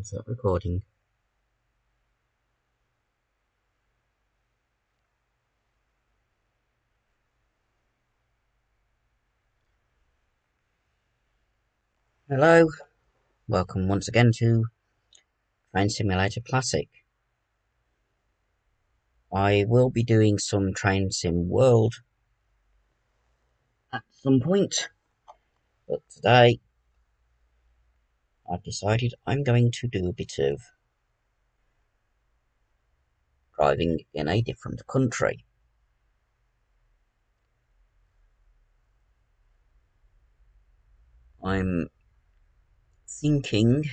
Is that recording? Hello, welcome once again to Train Simulator Classic. I will be doing some Train Sim World at some point, but today I've decided I'm going to do a bit of driving in a different country. I'm thinking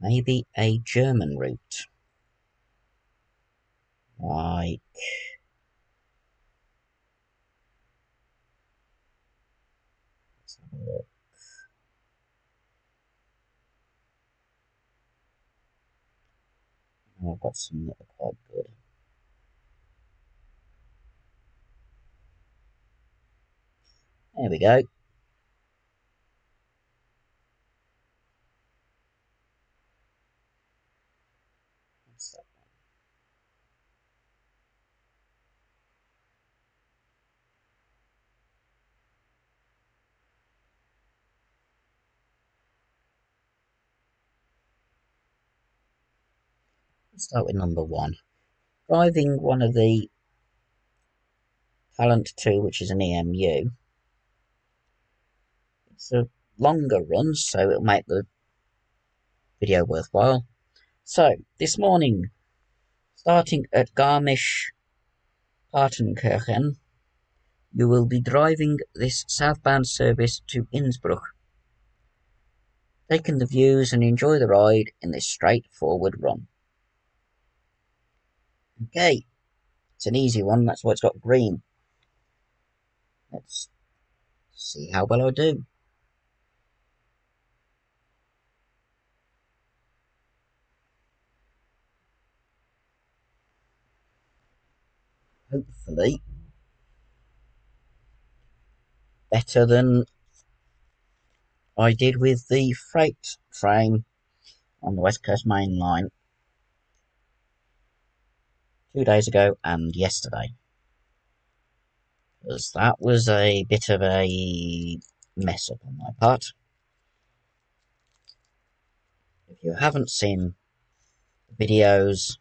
maybe a German route. Like, let's have a look. Oh, I've got some that are quite good. There we go. What's that one? Let's start with number one. Driving one of the Talent 2, which is an EMU. It's a longer run, so it'll make the video worthwhile. So, this morning, starting at Garmisch-Partenkirchen, you will be driving this southbound service to Innsbruck, taking the views and enjoy the ride in this straightforward run. Okay, it's an easy one, that's why it's got green. Let's see how well I do. Hopefully, better than I did with the freight train on the West Coast Main Line 2 days ago and yesterday. Because that was a bit of a mess up on my part. If you haven't seen the videos,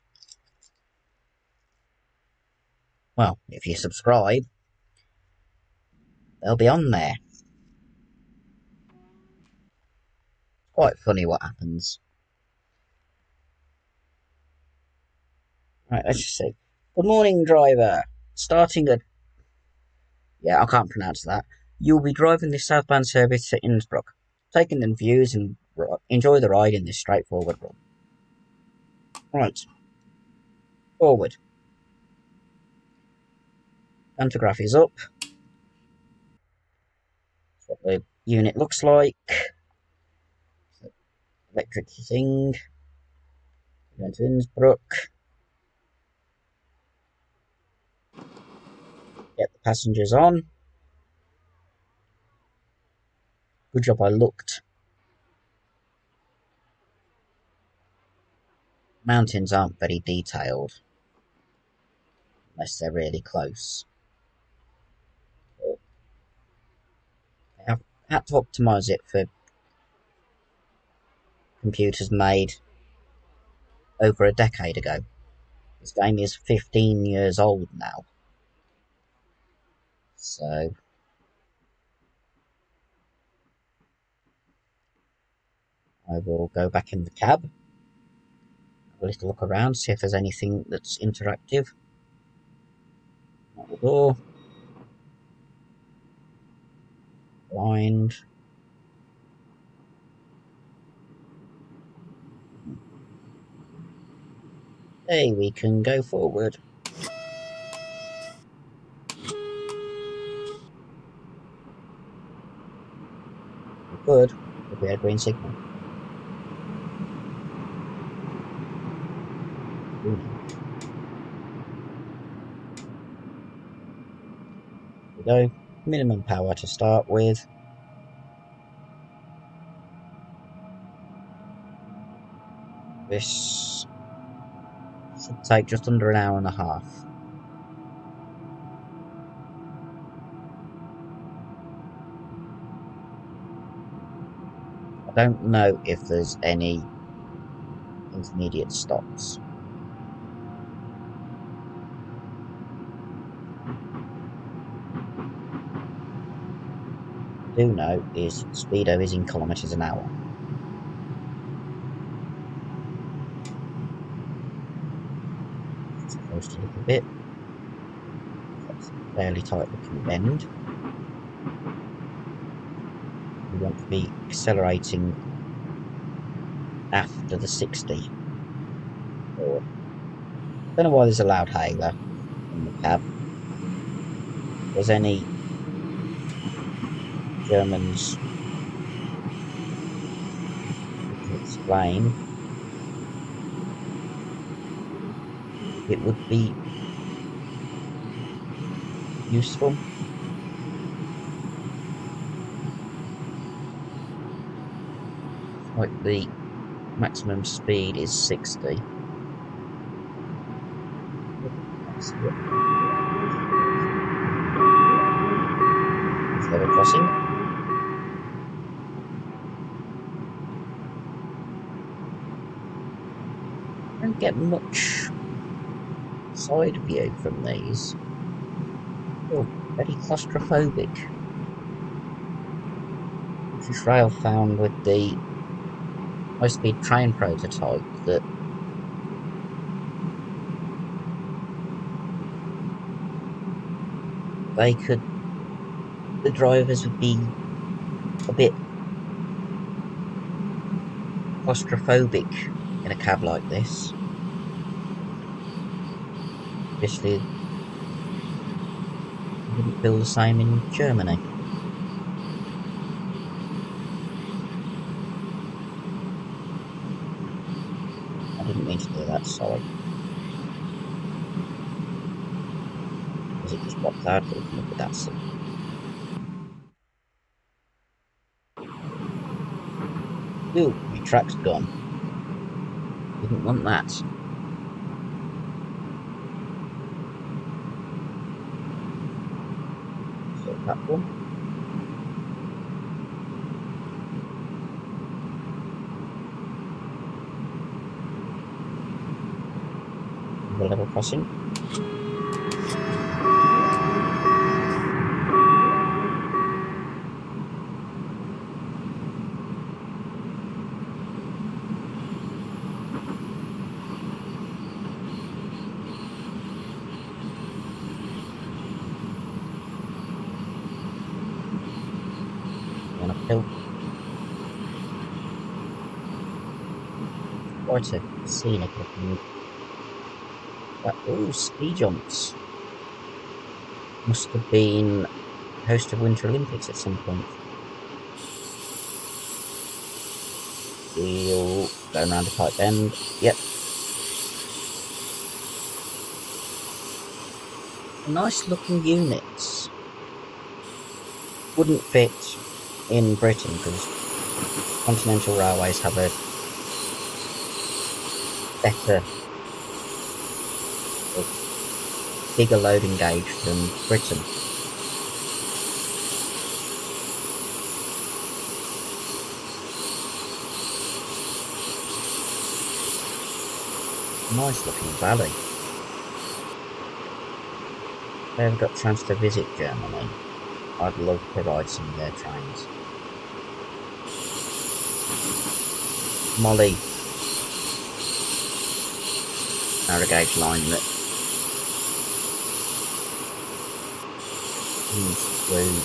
well, if you subscribe, they'll be on there. Quite funny what happens. Right, let's just see. Good morning, driver. Starting at... Yeah, I can't pronounce that. You'll be driving this southbound service to Innsbruck, taking in views and enjoy the ride in this straightforward run. Right. Forward. Pantograph is up. That's what the unit looks like. Electric heating. Going to Innsbruck. Get the passengers on. Good job I looked. Mountains aren't very detailed. Unless they're really close. I have had to optimise it for computers made over a decade ago. This game is 15 years old now. So I will go back in the cab, have a little look around, see if there's anything that's interactive. Not the door. Blind. Hey, we can go forward. We could, if we had a green signal. Here we go. Minimum power to start with. This should take just under an hour and a half. I don't know if there's any intermediate stops. What I do know is speedo is in kilometres an hour. Just coast a little bit. That's a fairly tight looking bend. We want to be accelerating after the 60. Or, I don't know why there's a loud hailer in the cab. If there's any Germans who can explain, it would be useful. Like the maximum speed is 60. Level crossing. I don't get much side view from these. Oh, very claustrophobic. Which is Rail found with the high-speed train prototype that the drivers would be a bit claustrophobic in a cab like this. Obviously, you wouldn't feel the same in Germany. I didn't mean to do that, sorry. Because it just popped out, but we can look at that soon. Ooh, my track's gone. Didn't want that. So that one. The level crossing. And uphill. Quite a scenic looking. Oh, ski jumps. Must have been host of Winter Olympics at some point. We'll go around the pipe bend. Yep. Nice looking units. Wouldn't fit in Britain because continental railways have a better, bigger loading gauge than Britain. Nice looking valley. If I ever got a chance to visit Germany, I'd love to ride some of their trains. Molly narrow gauge line that comes through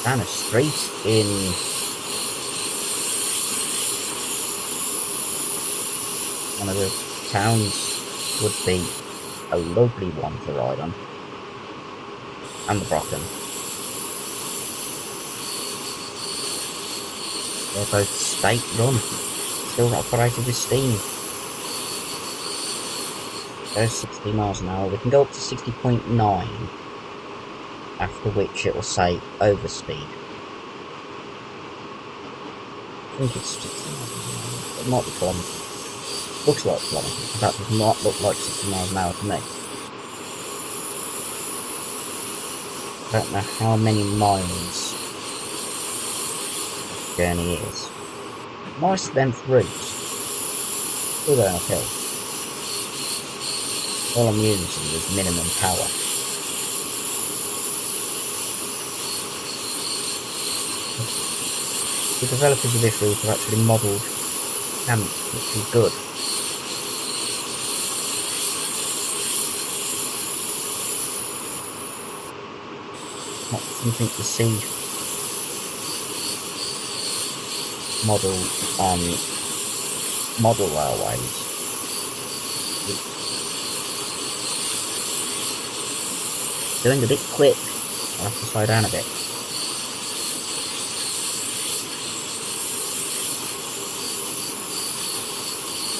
down a street in one of the towns would be a lovely one to ride on. And the Brocken. They're both state run, still operated with steam. Goes 60 miles an hour. We can go up to 60.9, after which it will say overspeed. I think it's 60 miles an hour. It might be kilometres. Looks like kilometres, but that does not look like 60 miles an hour to me. I don't know how many miles this journey is. Nice length route. Still going uphill. All I'm using is minimum power. The developers of this route have actually modelled camps, which is good. Not something to see modelled on model railways. It's going a bit quick. I'll have to slow down a bit.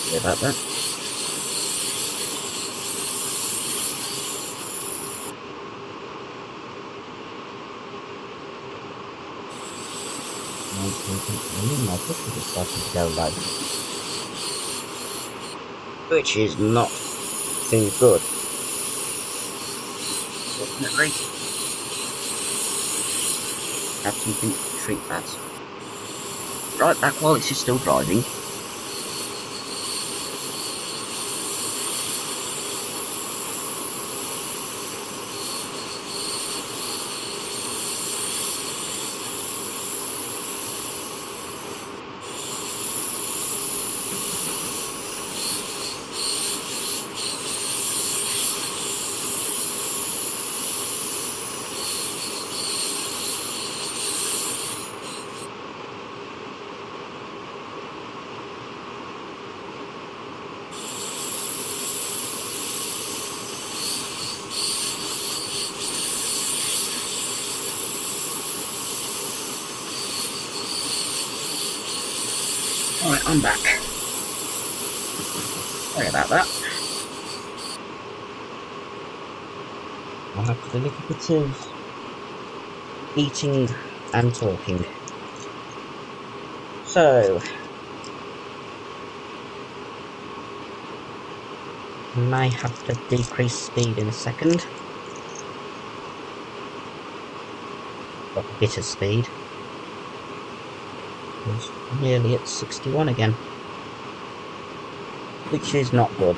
Sorry about that. My pictures are starting to go low, which is not too good. Fortunately, have something to treat that. Right back while it's still driving. Alright, I'm back. Sorry about that. I'll have to do a little bit of eating and talking. So, I may have to decrease speed in a second. Got a bit of speed. It's nearly at 61 again, which is not good.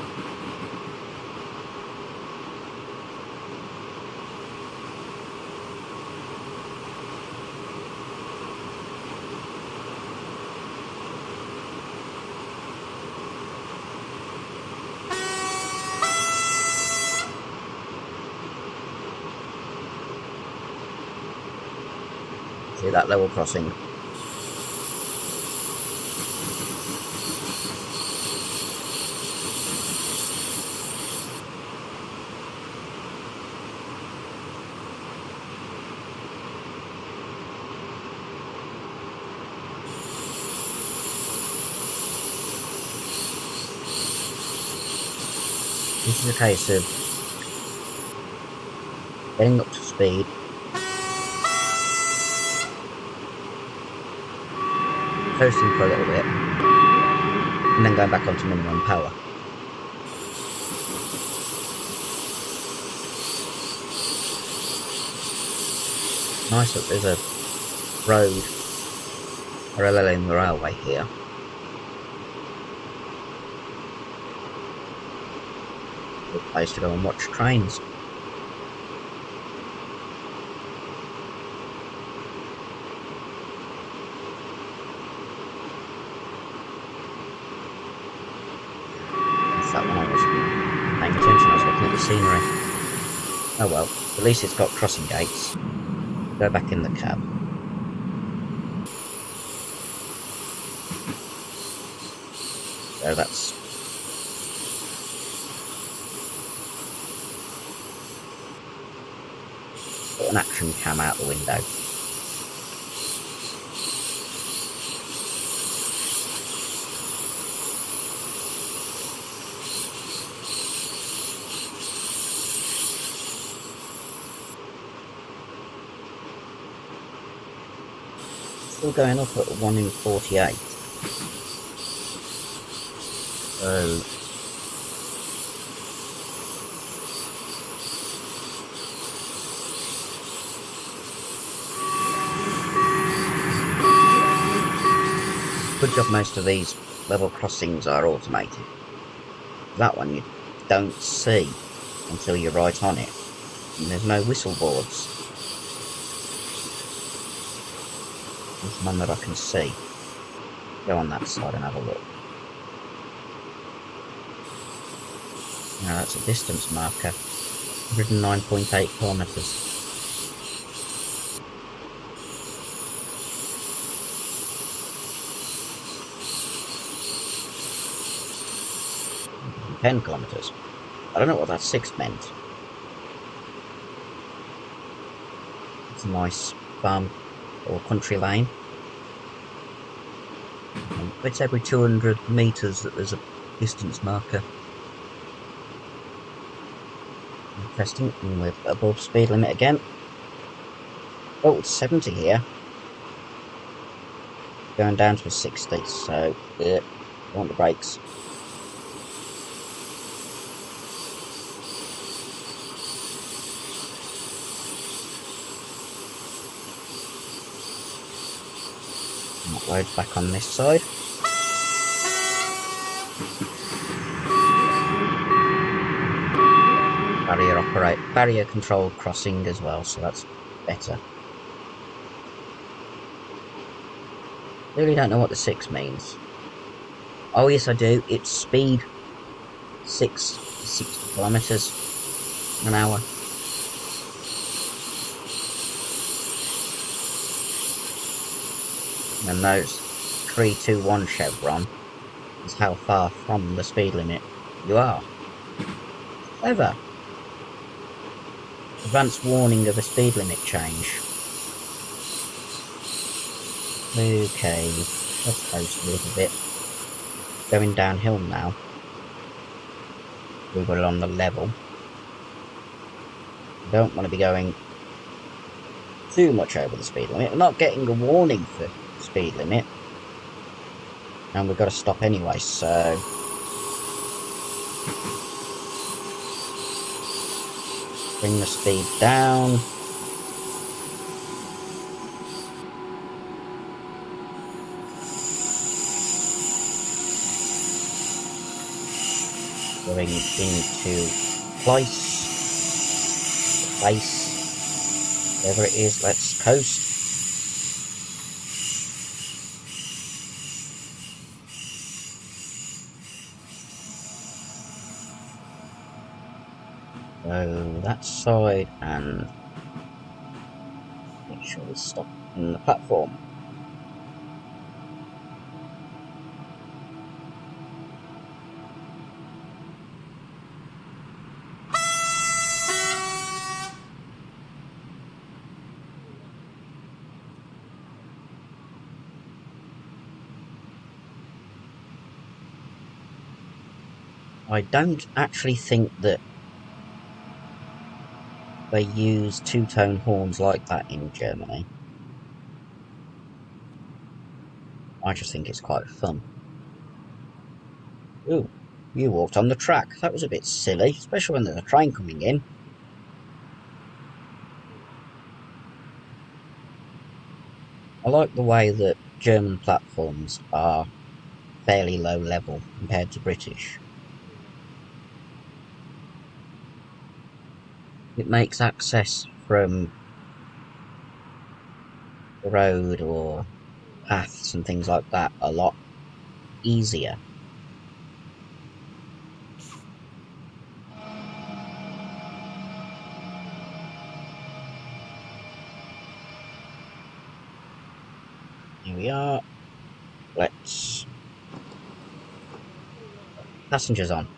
See that level crossing. This is a case of getting up to speed, coasting for a little bit, and then going back onto minimum power. Nice that there's a road paralleling the railway here. Good place to go and watch trains. That's that one I wasn't paying attention, I was looking at the scenery. Oh well, at least it's got crossing gates. Go back in the cab. So that's put an action cam out the window. Still going up at 1 in 48. So good job most of these level crossings are automated. That one you don't see until you're right on it, and there's no whistle boards. There's none that I can see. Go on that side and have a look. Now that's a distance marker, 109.8 kilometres. – 10 kilometres. I don't know what that 6 meant. It's a nice farm or country lane. And it's every 200 metres that there's a distance marker. Interesting, and we're above speed limit again. Oh, it's 70 here. Going down to a 60, so I want the brakes. Loads back on this side. Barrier control crossing as well, so that's better. Really don't know what the 6 means. Oh yes I do, it's speed 60 kilometres an hour. And those 321 chevron is how far from the speed limit you are. Clever. Advanced warning of a speed limit change. Okay, let's coast a little bit. Going downhill now. We got it on the level. Don't want to be going too much over the speed limit. We're not getting a warning for speed limit. And we've got to stop anyway, so bring the speed down. Going into place, whatever it is, let's coast. So that side, and make sure we stop in the platform. I don't actually think that they use two-tone horns like that in Germany. I just think it's quite fun. Ooh, you walked on the track. That was a bit silly, especially when there's a train coming in. I like the way that German platforms are fairly low level compared to British. It makes access from the road or paths and things like that a lot easier. Here we are. Let's... Passengers on.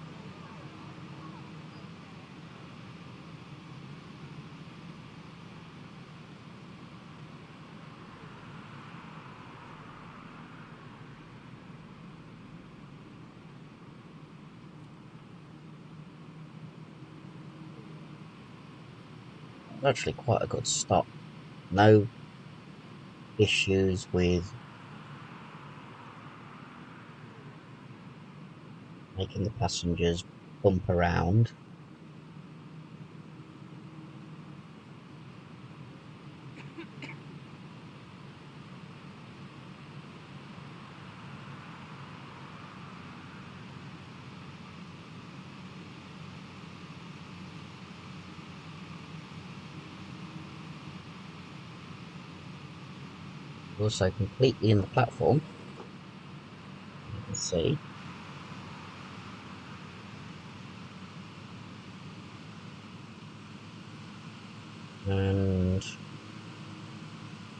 Actually quite a good stop. No issues with making the passengers bump around. Also completely in the platform, you can see. And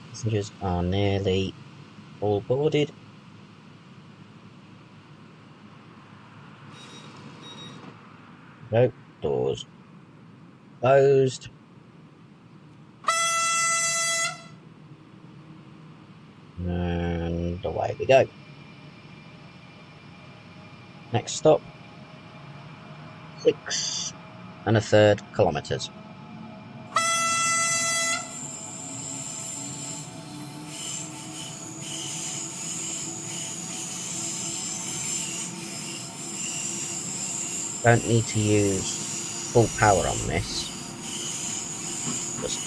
passengers are nearly all boarded. Go, doors closed. And away we go. Next stop, 6.33 kilometres. Don't need to use full power on this. Just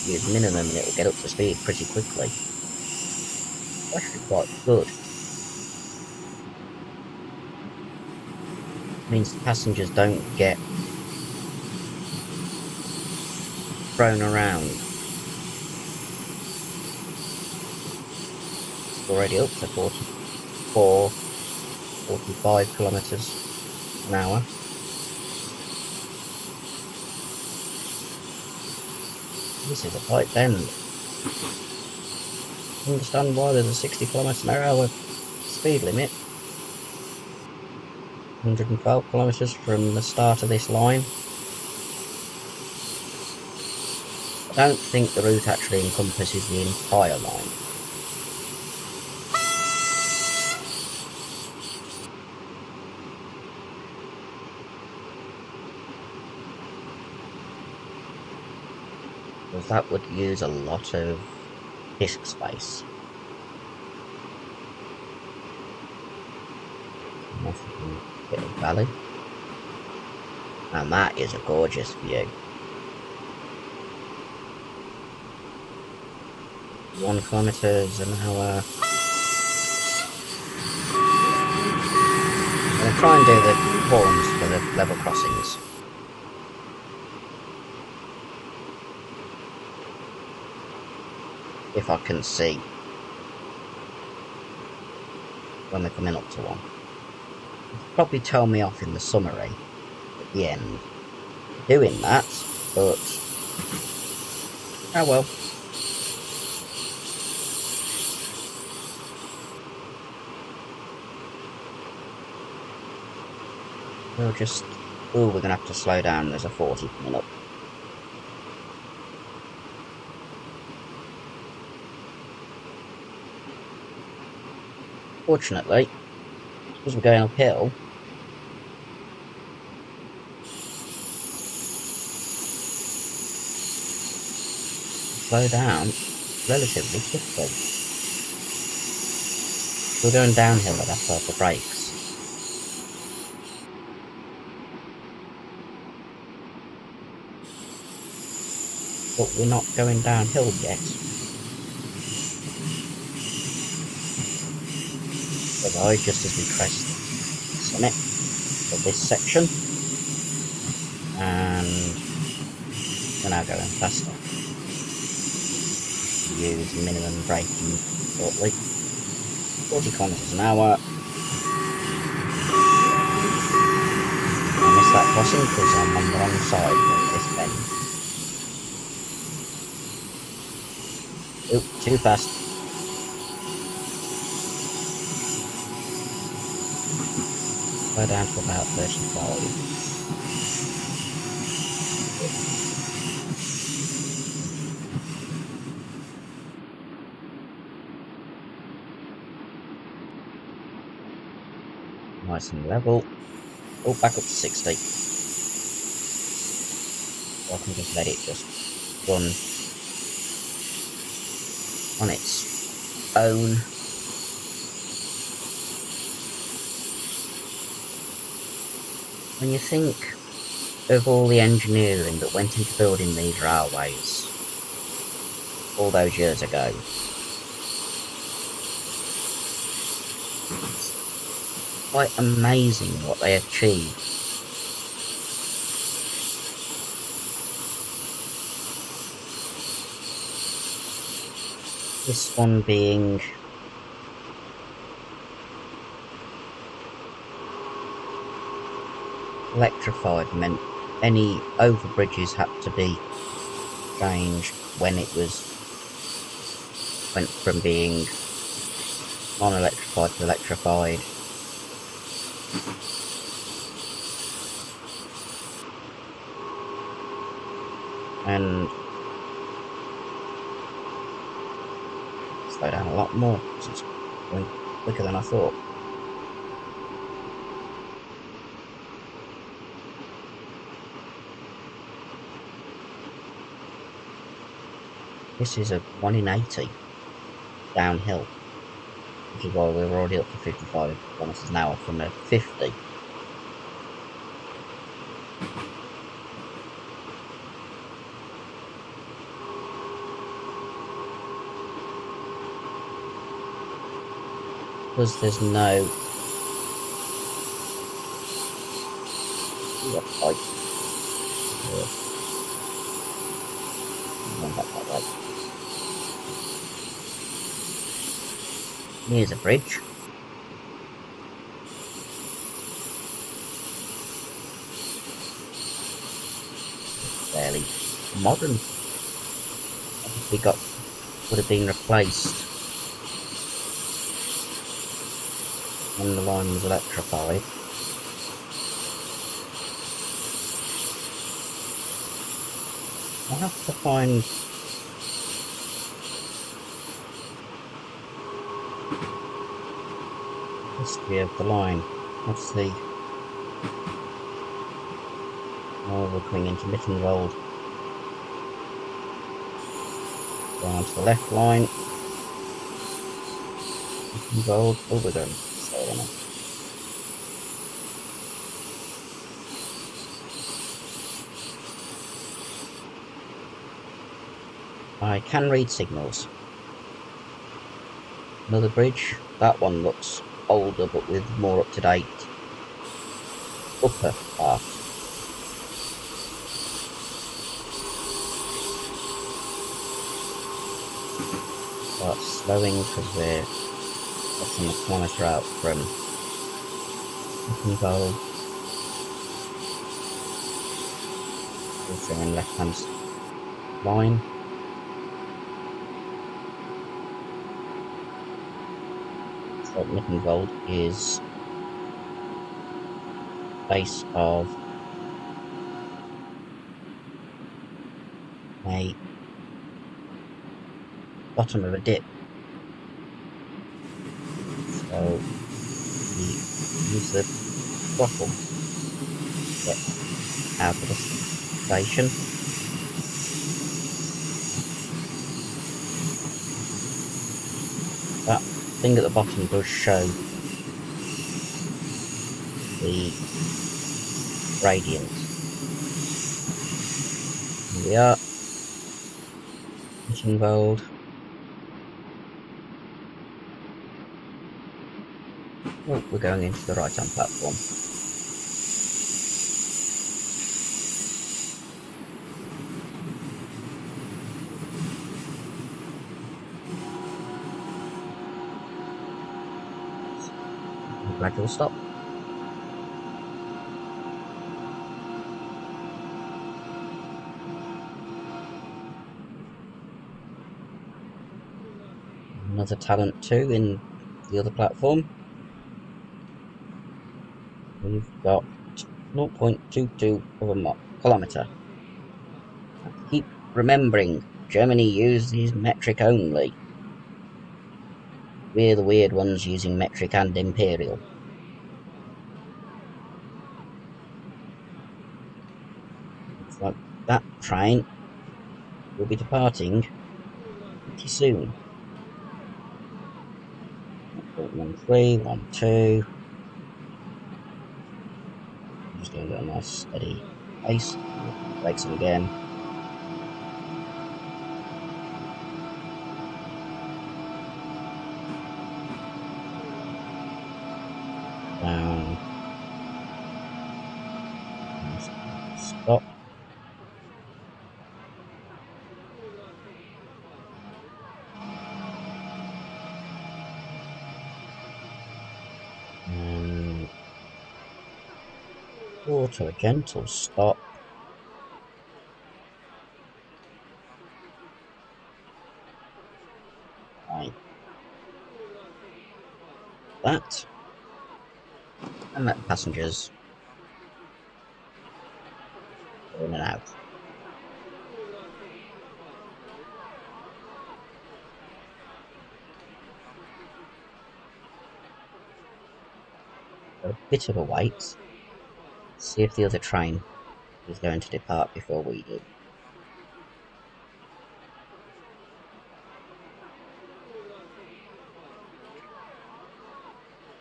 use minimum and it will get up to speed pretty quickly. It's actually quite good. It means the passengers don't get thrown around. It's already up to 44, 45 kilometres an hour. This is a tight bend. I understand why there's a 60 km/h speed limit. 112 kilometres from the start of this line. I don't think the route actually encompasses the entire line. Because that would use a lot of disk space. Bit of valley. And that is a gorgeous view. 1 km/h. I'm going to try and do the horns for the level crossings. If I can see when they're coming up to one. It'll probably tell me off in the summary at the end doing that, but oh well. We'll just... oh, we're going to have to slow down, there's a 40 coming up. Fortunately, because we're going uphill, slow down relatively quickly. If we're going downhill, I'd have to have the brakes. But we're not going downhill yet. Otherwise, just as we crest the summit of this section, and we're now going faster. Use minimum braking shortly. 40 km/h. I missed that crossing because I'm on the wrong side of this bend. Oop, too fast. Go down to about 35. Nice and level. Oh, back up to 60. So I can just let it just run on its own. When you think of all the engineering that went into building these railways all those years ago, it's quite amazing what they achieved. This one being electrified meant any overbridges had to be changed when it went from being non-electrified to electrified. And slow down a lot more because it's going quicker than I thought. This is a 1 in 80 downhill, which is why we're already up to 55 kilometers an hour from a 50. Because there's no pipe here. Back that way. Here's a bridge. Fairly modern. Obviously would have been replaced when the line was electrified. I'll have to find history of the line. Let's see. Oh, we're coming into Mittenwald. Going onto the left line. Mittenwald. Oh, we're going slow on it. I can read signals. Another bridge. That one looks older but with more up-to-date upper part. Start slowing because we're less than a kilometre out from Mittenwald. Also in left-hand line. So Mittenwald is base of a bottom of a dip. So we use the throttle to get out of the station. That thing at the bottom does show the gradient. Here we are, Mittenwald. Oh, we're going into the right-hand platform. Gradual stop. Another talent 2 in the other platform. We've got 0.22 of a kilometre. Keep remembering, Germany uses metric only. We're the weird ones using metric and imperial. Looks like that train will be departing pretty soon. 1.13, 12. Just doing a nice steady pace. Brakes in again. Down. Stop. And to a gentle stop. Right. That. And let the passengers go in and out. A bit of a wait. See if the other train is going to depart before we do.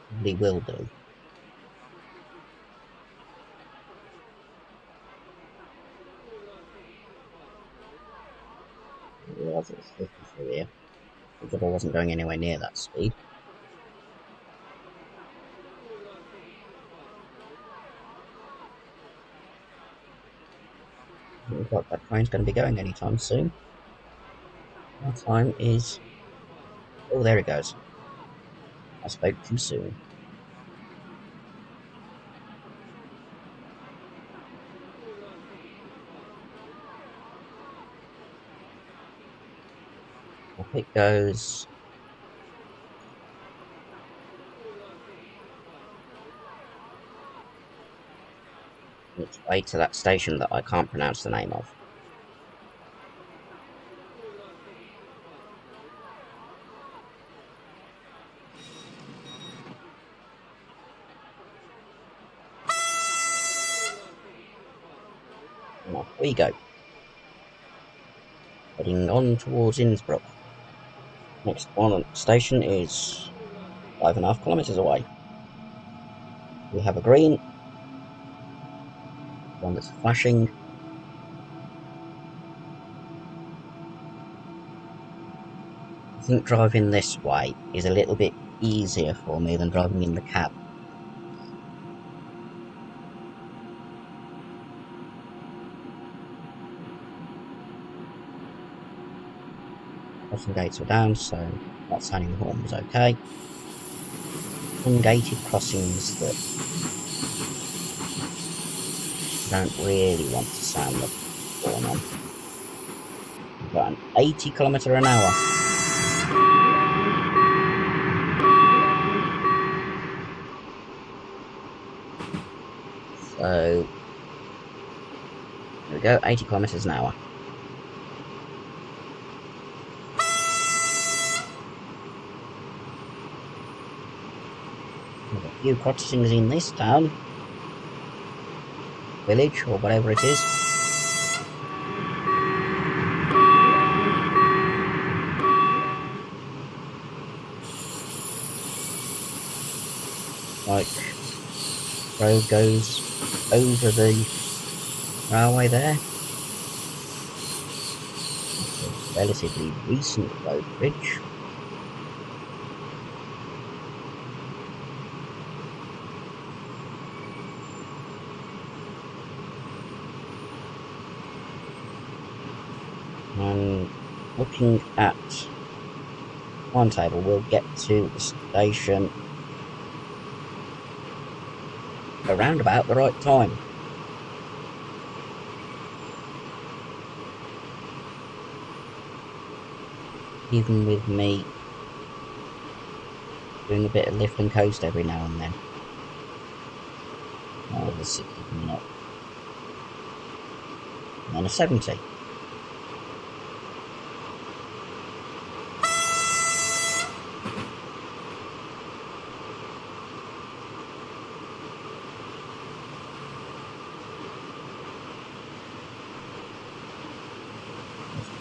Probably will do. I realised it was 50 through here. Because I wasn't going anywhere near that speed. It looks like that train's going to be going anytime soon. Our time is... Oh, there it goes. I spoke too soon. Up it goes. Its way to that station that I can't pronounce the name of. And off we go. Heading on towards Innsbruck. Next one station is 5.5 kilometres away. We have a green, one that's flashing. I think driving this way is a little bit easier for me than driving in the cab. Crossing gates were down, so that sounding the horn was okay. Ungated crossings that don't really want to sound the horn on. We've got an 80 kilometre an hour. So there we go, 80 kilometres an hour. There's a few crossings in this town, village, or whatever it is. Like, road goes over the railway there. It's a relatively recent road bridge. And looking at timetable, we'll get to the station around about the right time. Even with me doing a bit of lift and coast every now and then. Oh, there's 60 coming up. And then a 70.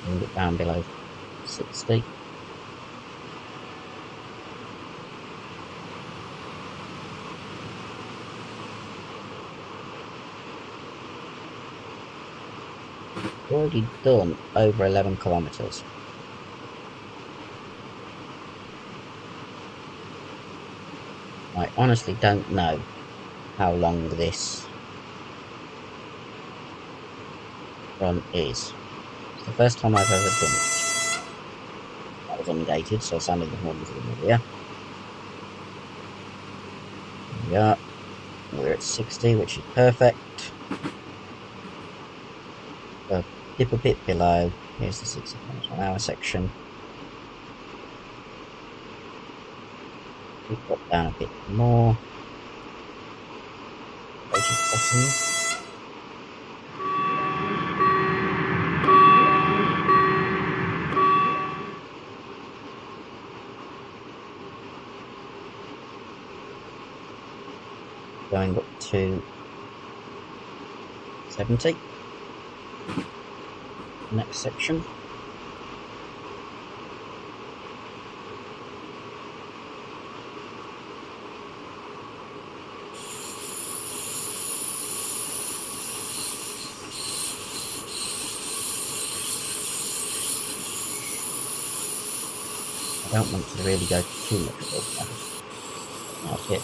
Bring it down below 60. already done over 11 kilometres. I honestly don't know how long this run is. It's the first time I've ever done it. That was ungated, so sounding the horns a little earlier. There we are. We're at 60, which is perfect. Dip a bit below. Here's the 60 km/h section. We drop down a bit more. Crossing. Going up to 70. Next section. I don't want to really go too much above that. That's it.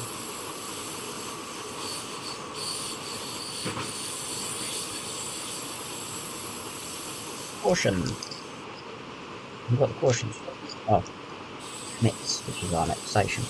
Caution. We've got the caution strips. Oh, Schmitz, which is our next station.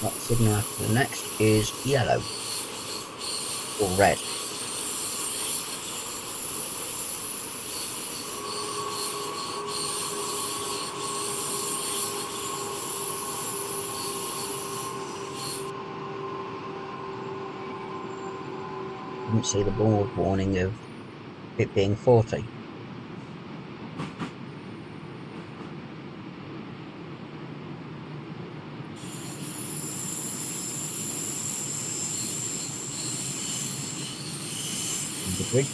What signal after the next is yellow or red. Didn't see the board warning of it being 40. The bridge.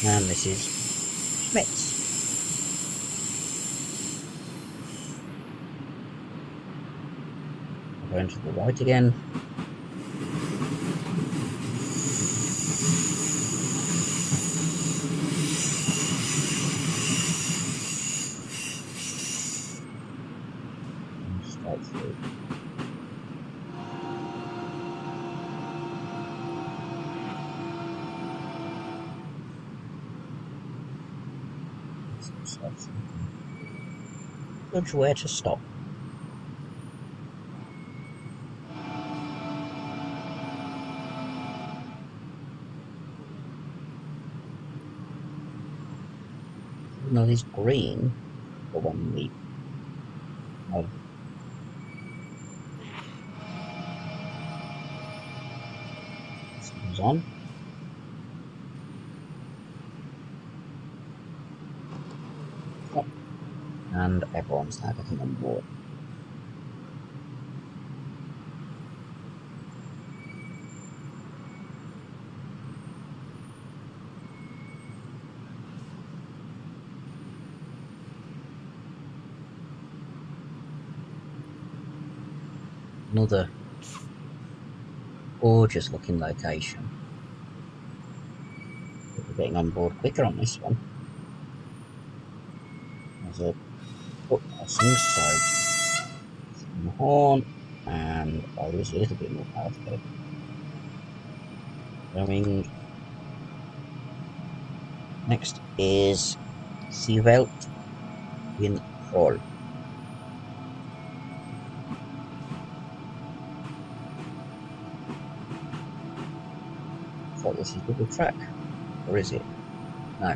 And this is Schmitz. Going to the right again. And straight through. Judge where to stop. No, he's green. The one we have. Comes on. And everyone's now getting on board. Another gorgeous looking location. We're getting on board quicker on this one. There's a foot crossing, so on the horn, and I'll lose a little bit more power to go. Going. Next is Seeveld in Hall. I thought this is double track, or is it? No.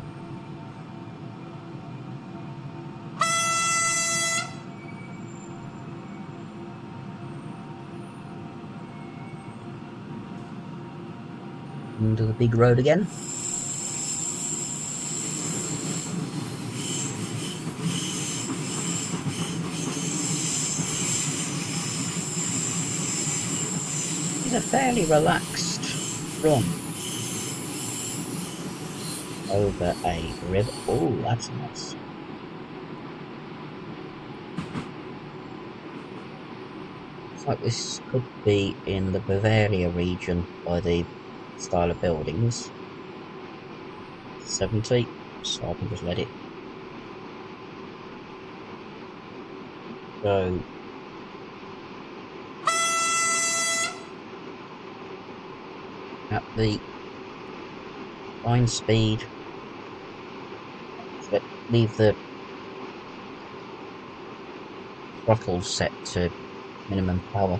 Into the big road again. a fairly relaxed run over a river. Oh, that's nice. Looks like this could be in the Bavaria region by the style of buildings. 70, so I can just let it go. At the fine speed, but leave the throttle set to minimum power.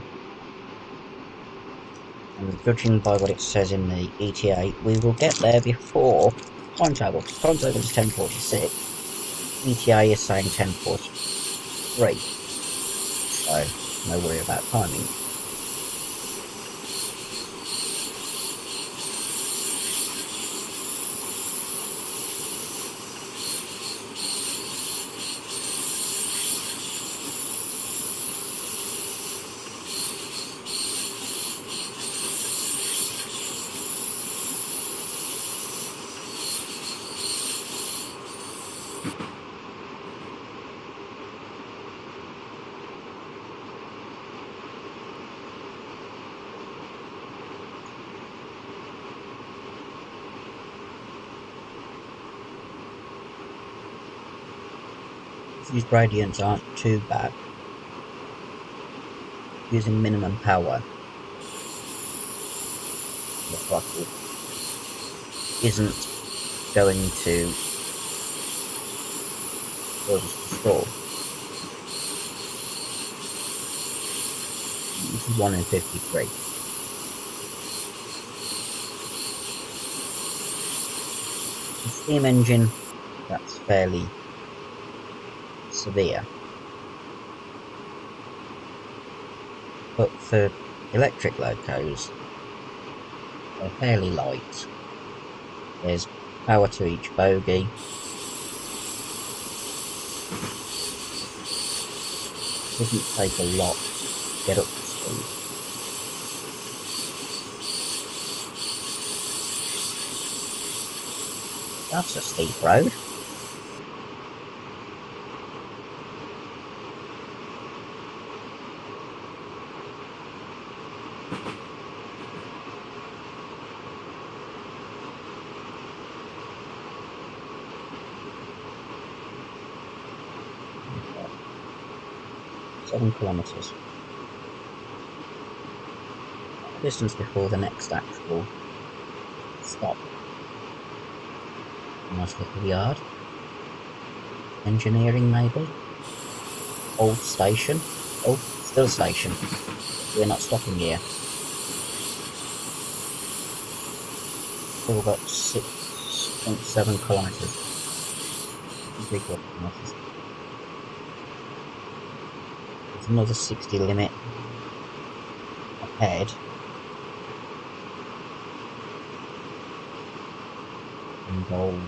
And judging by what it says in the ETA, we will get there before timetable. Timetable is 10:46. ETA is saying 10:43. So no worry about timing. These gradients aren't too bad. Using minimum power, the throttle isn't going to cause us to stall. This is 1 in 53. The steam engine, that's fairly severe. But for electric locos, they're fairly light. There's power to each bogie. Doesn't take a lot to get up to speed. That's a steep road. Okay. 7 kilometres. Distance before the next actual stop. Nice little yard. Engineering, maybe. Old station. Oh, still station. We're not stopping here. We've got 6.7 kilometres. 3 kilometres. There's another 60 limit ahead. Involve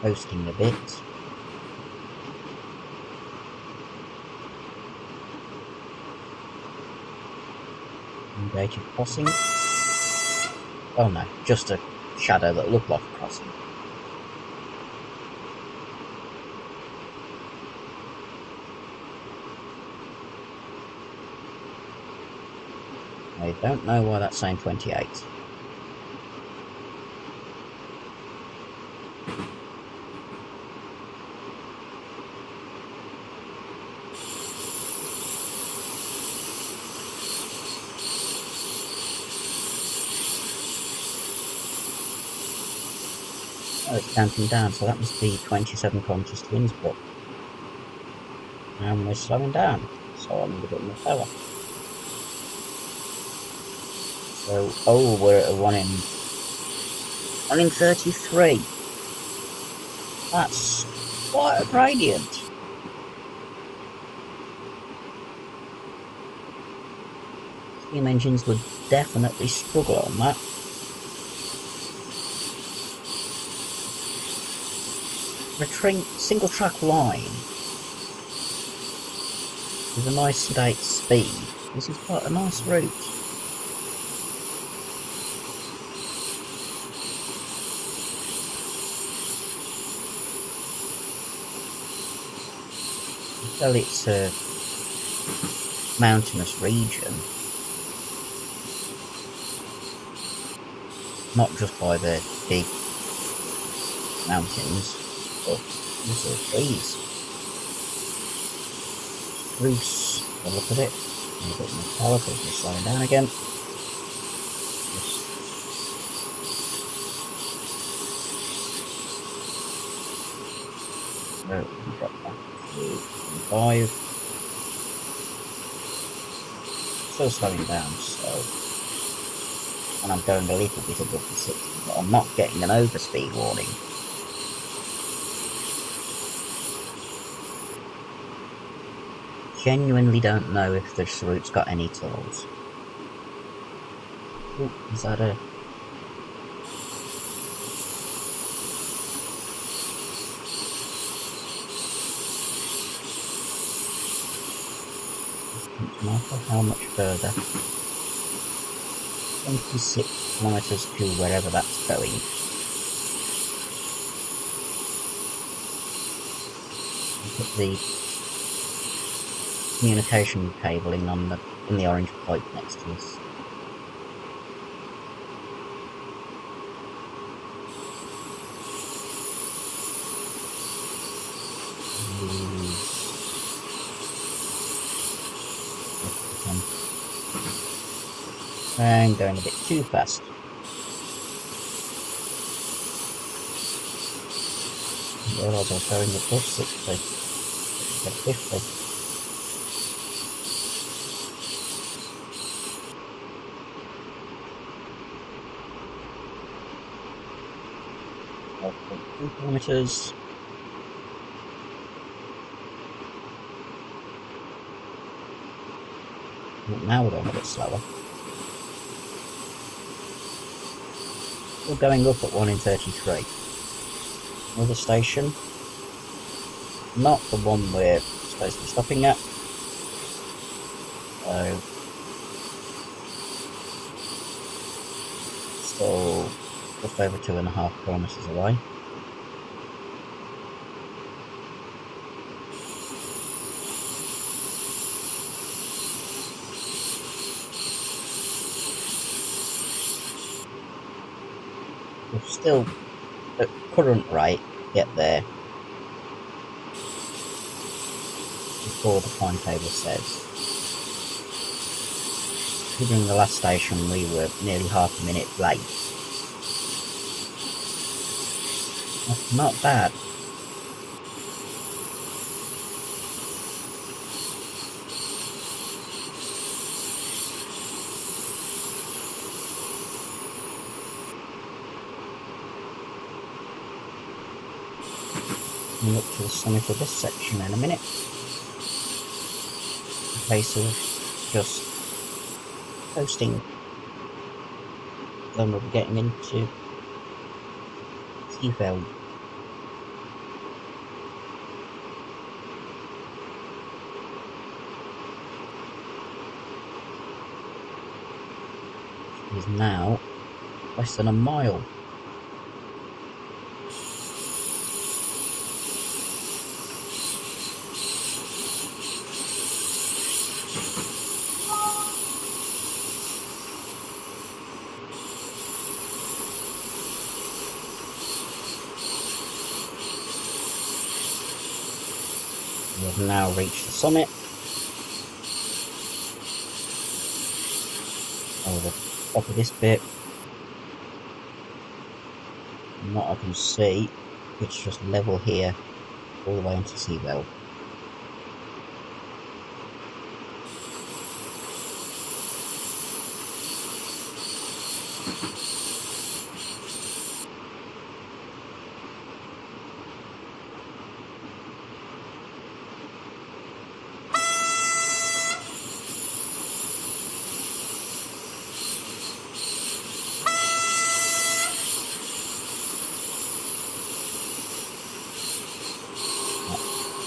coasting a bit. Engaging crossing. Oh no, just a shadow that looked like a crossing. I don't know why that's saying 28. Oh, it's counting down, so that must be 27 kilometres to Innsbruck. And we're slowing down, so I need a bit more power. So, oh, we're at a 1 in 33. That's quite a gradient. Steam engines would definitely struggle on that. For a single track line, with a nice sedate speed. This is quite a nice route. Well, it's a mountainous region, not just by the big mountains, but also trees. Spruce, have a look at it. A bit more power because we're slowing down again. So we drop back to 5. Still slowing down, so, and I'm going a little bit above the 60, but I'm not getting an overspeed warning. Genuinely don't know if this route's got any tolls. Oh, is that a... Doesn't matter how much further. 26 kilometres to wherever that's going. Put the communication cabling on in the orange pipe next to us. I'm going a bit too fast. I realise I was going above 60. 50. I'll put 2 kilometres. Now we're going a bit slower. We're going up at 1 in 33. Another station. Not the one we're supposed to be stopping at. So, still just over 2.5 kilometres away. We're still at current rate get there before the timetable says. Considering the last station we were nearly half a minute late. That's not bad. Coming up to the summit of this section in a minute. A case of just coasting. Then we'll be getting into Seafeld. It is now less than a mile. We have now reached the summit. Over the top of this bit. From what I can see, it's just level here, all the way into Seawell.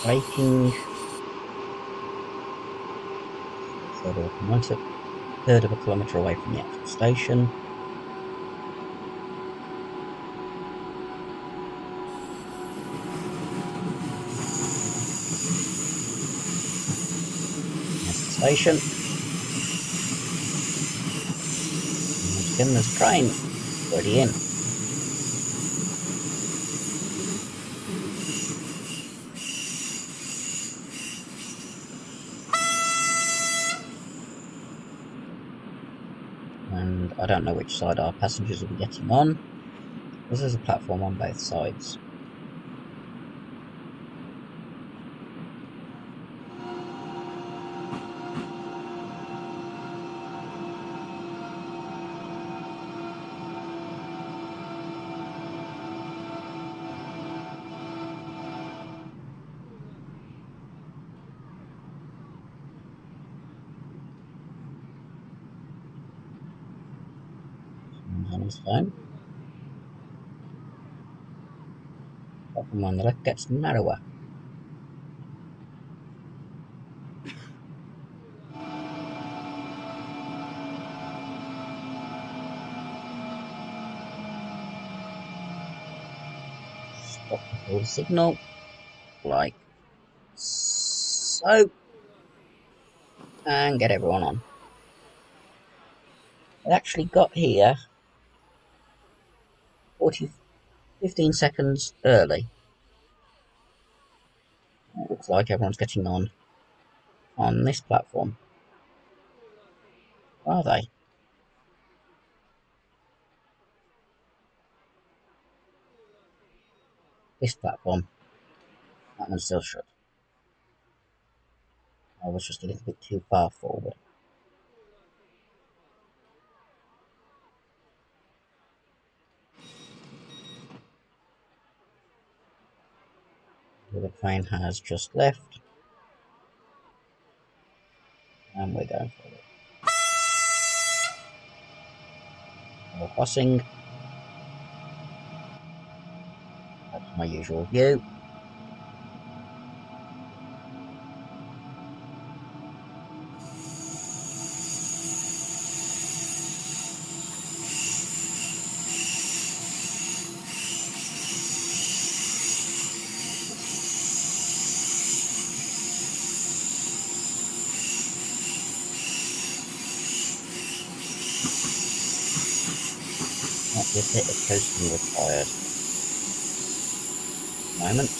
Braking. third of a kilometre away from the actual station. There's the station. And once again, there's a train already in. And I don't know which side our passengers will be getting on, because there's a platform on both sides. Someone's on his phone. Platform on the left gets narrower. Stop before the signal, like so, and get everyone on. It actually got here 15 seconds early. It looks like everyone's getting on this platform. Are they? This platform. That one's still shut. I was just a little bit too far forward. The train has just left. And we're going forward. We're crossing. That's my usual view. Not with it, it's totally required. Moment.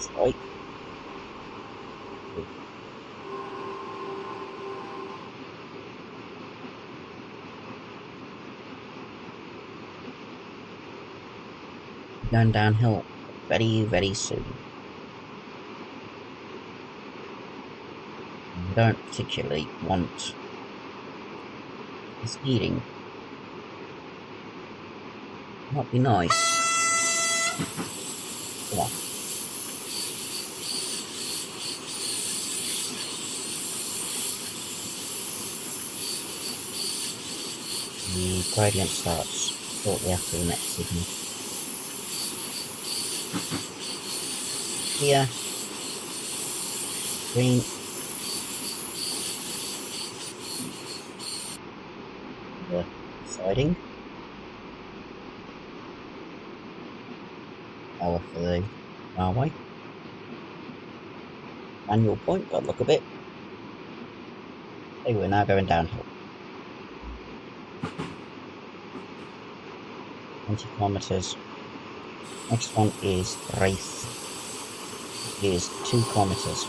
Strike. Going downhill very, very soon. We don't particularly want the speeding. Might be nice. Come on. The gradient starts shortly after the next signal. Here, green, the siding, power for the railway, manual point, got to look a bit. Okay, we're now going downhill. 20 kilometres. Next one is Wraith. It is 2 kilometres.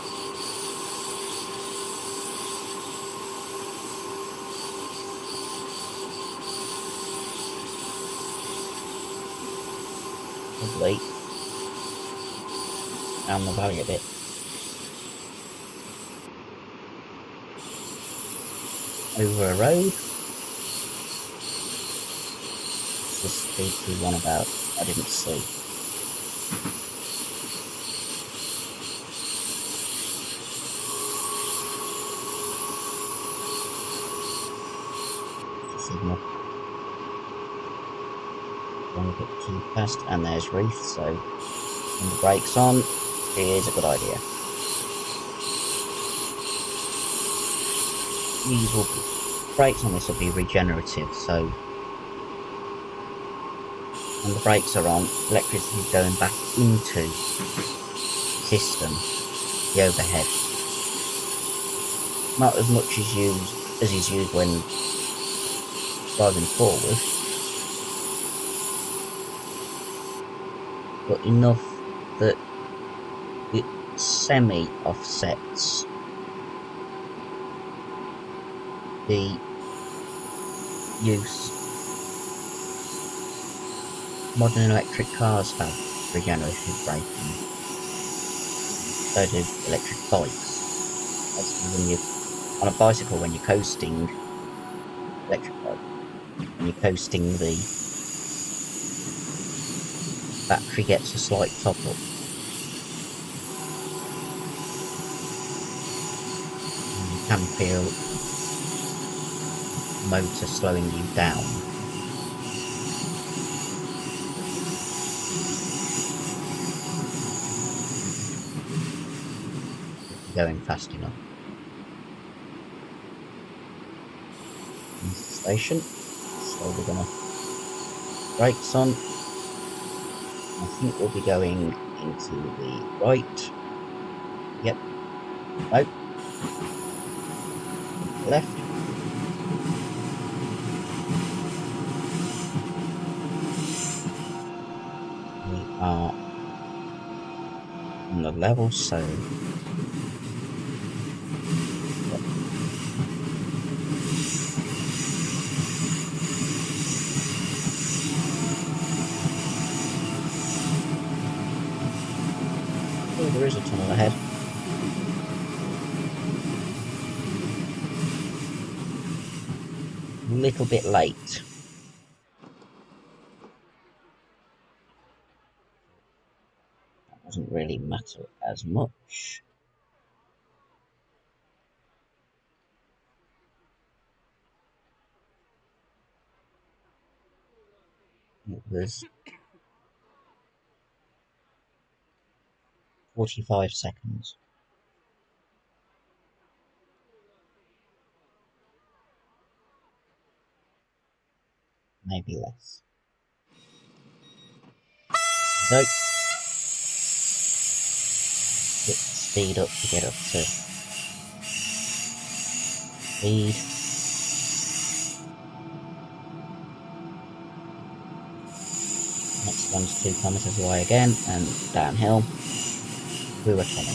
Probably down the valley a bit. Over a road. What's the speed we want about? I didn't see. signal. Going a bit too fast, and there's reef, so when the brakes on is a good idea. These will be, brakes on this will be regenerative, so when the brakes are on, electricity is going back into the system, the overhead. Not as much as is used when driving forward, but enough that it semi-offsets the use. Modern electric cars have regenerative braking, so do electric bikes. Basically, when you on a bicycle, when you're coasting, electric bike, when you're coasting, the battery gets a slight top up. And you can feel the motor slowing you down. If you're going fast enough. Into the station, so we're gonna brakes on. I think we'll be going into the right. Yep. No. Left. We are on the level, so yep. Oh, there is a tunnel ahead. A little bit late. That doesn't really matter as much. It was 45 seconds. Maybe less. So, hit speed up to get up to speed. Next one's 2 kilometers away again, and downhill through a tunnel.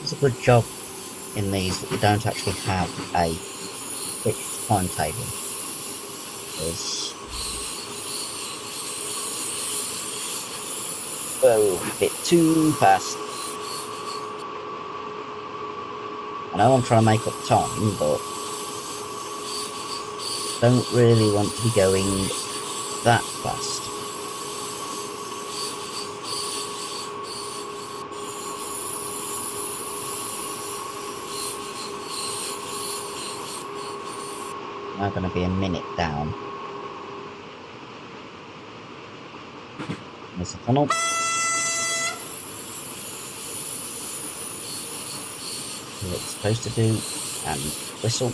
It's a good job in these that you don't actually have a fixed timetable. There's a bit too fast. I know I'm trying to make up time, but don't really want to be going that fast. Now going to be a minute down. There's the tunnel. Do what it's supposed to do, and whistle.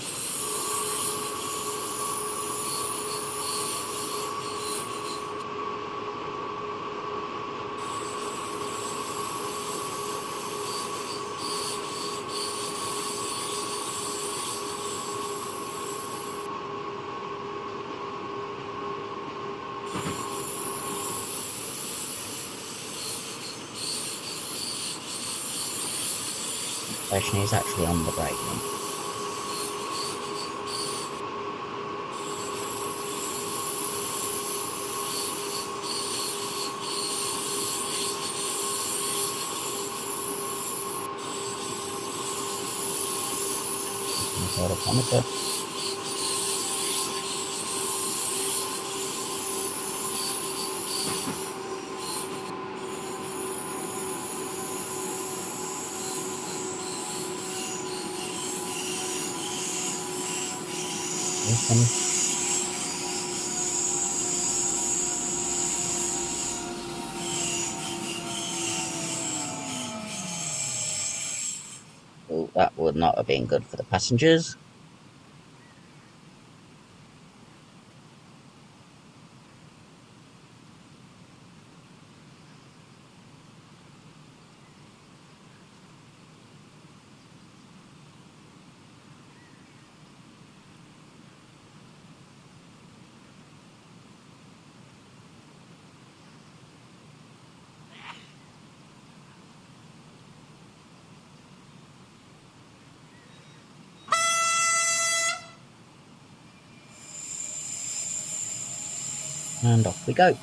Station is actually on the brake one. Odometer. happen. Oh, that would not have been good for the passengers. And off we go.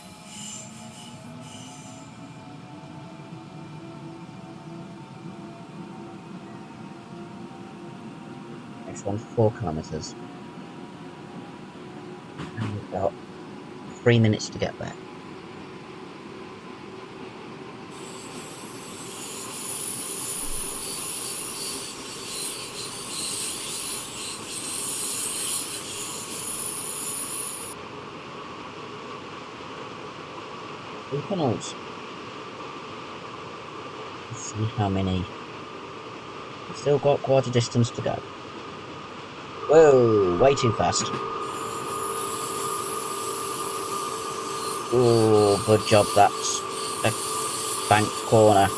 Next one's 4 kilometres. And we've got 3 minutes to get there. Three tunnels. Let's see how many. We've still got quite a distance to go. Whoa, way too fast. Oh, good job, that's a bank corner.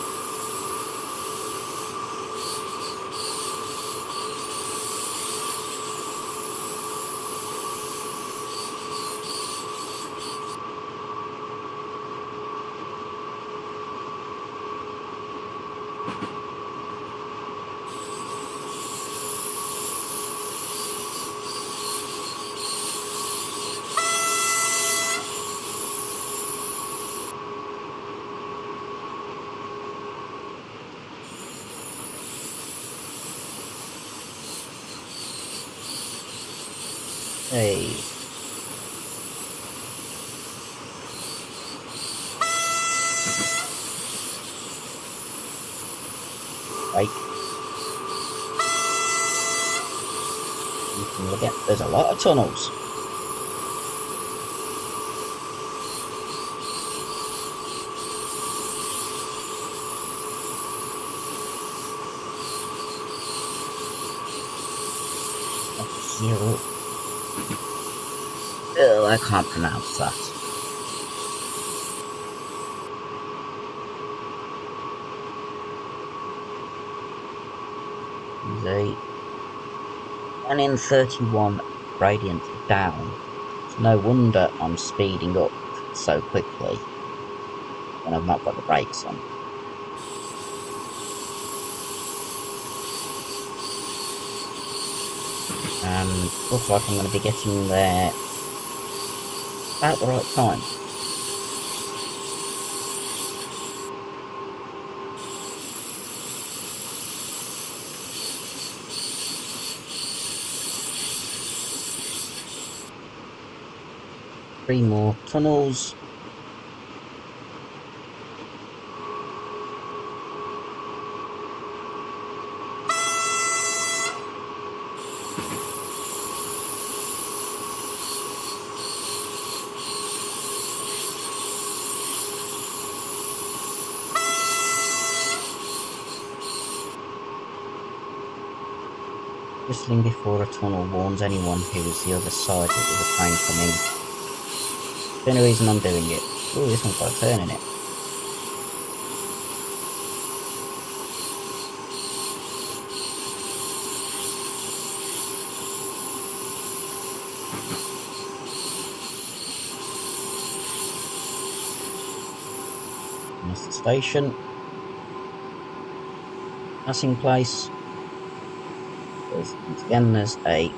Hey. Right. You can look at, there's a lot of tunnels. Zero. Oh, I can't pronounce that. There's a 1 in 31 gradient down. It's no wonder I'm speeding up so quickly when I've not got the brakes on. And looks like I'm going to be getting there about the right time. Three more tunnels. Whistling before a tunnel warns anyone who is the other side that there's a train coming. The only reason I'm doing it. Oh, this one's got a turn in it. That's the station. Passing place. Once again, there's a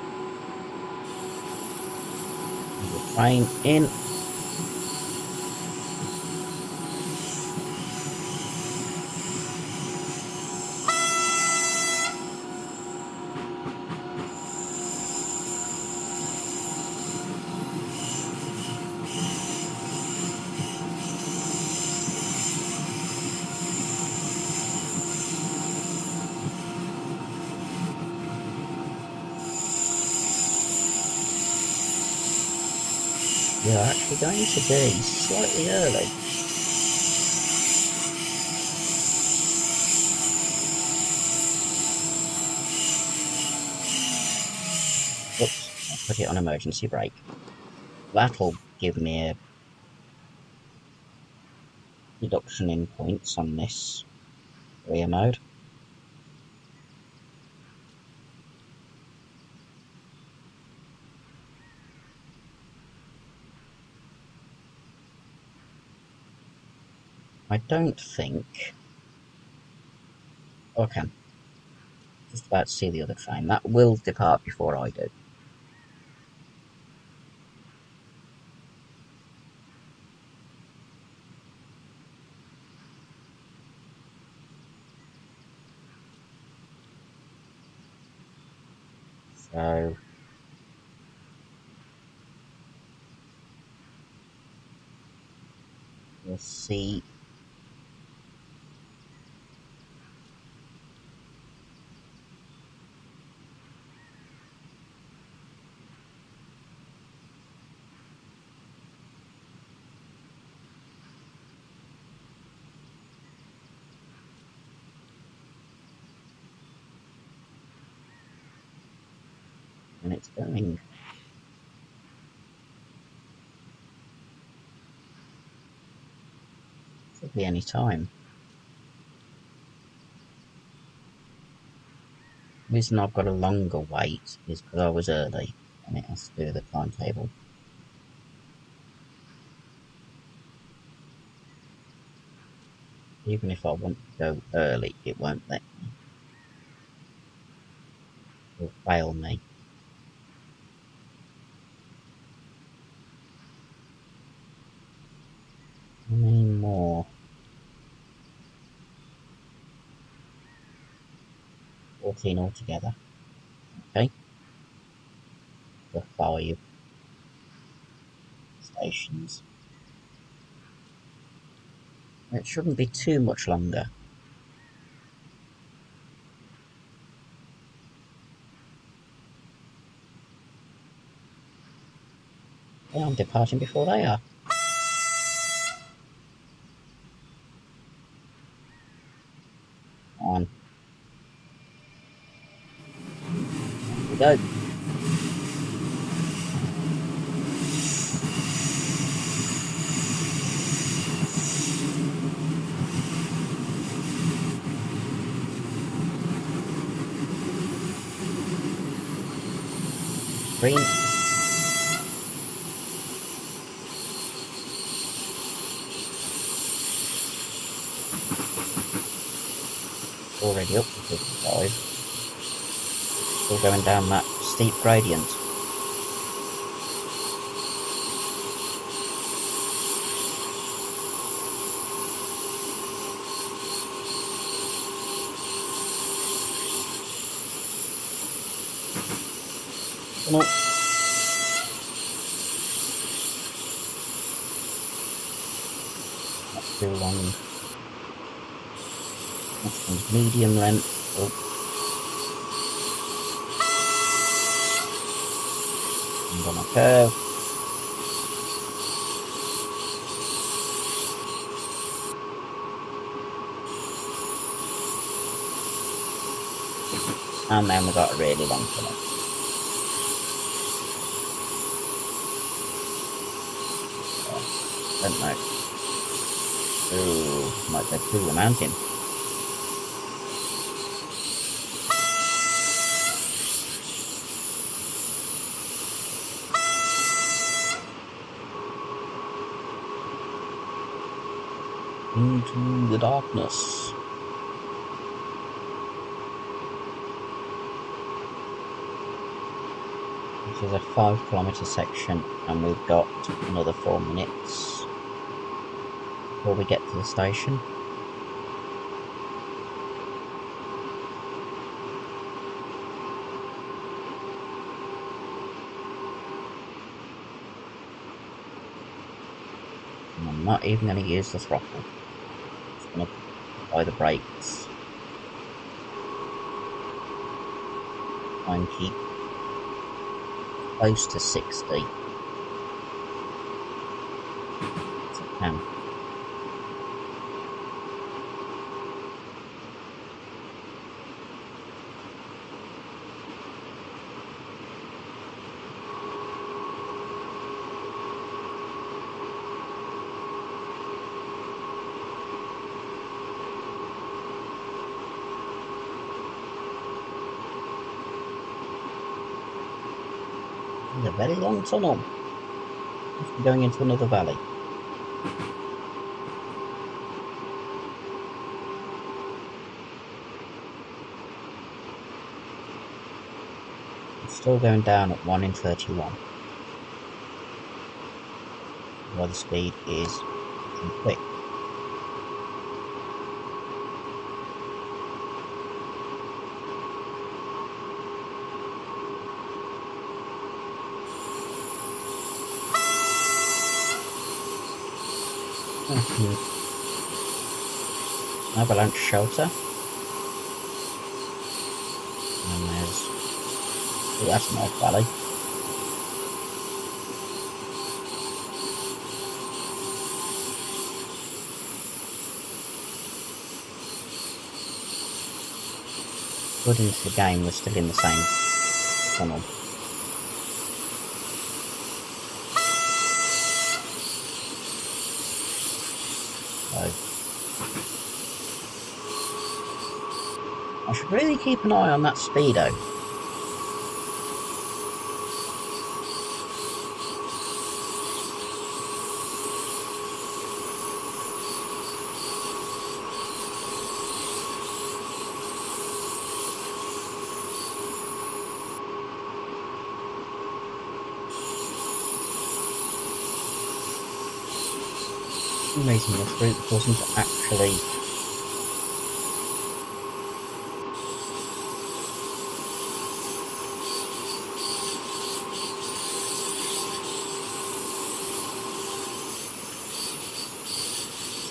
train in. You're actually going to be slightly early. Oops, I put it on emergency brake. That'll give me a reduction in points on this career mode. I don't think... Oh, I can. Just about to see the other train. That will depart before I do. So... we'll see. And it's going. Could be any time. The reason I've got a longer wait is because I was early and it has to do with the timetable. Even if I want to go early, it won't let me. It will fail me. How many more? 14 altogether. Okay. For 5 stations. It shouldn't be too much longer. Yeah, I'm departing before they are. On. Here we go. Green. Already up to 55. Still going down that steep gradient. Come on. Not too long. Next one's medium length. Oh. And on a curve. And then we got a really long tunnel. Don't know. Ooh, might go through the mountain. Into the darkness. This is a 5-kilometre section, and we've got another 4 minutes before we get to the station. And I'm not even going to use the throttle. I'm just going to apply the brakes. Try and keep close to 60. Yes, I can. This is a very long tunnel. Must be going into another valley. It's still going down at 1 in 31. While the speed is pretty quick. Avalanche shelter. And there's... Oh, that's an odd valley. According to the game, we're still in the same tunnel. So I should really keep an eye on that speedo. For some reason this route doesn't actually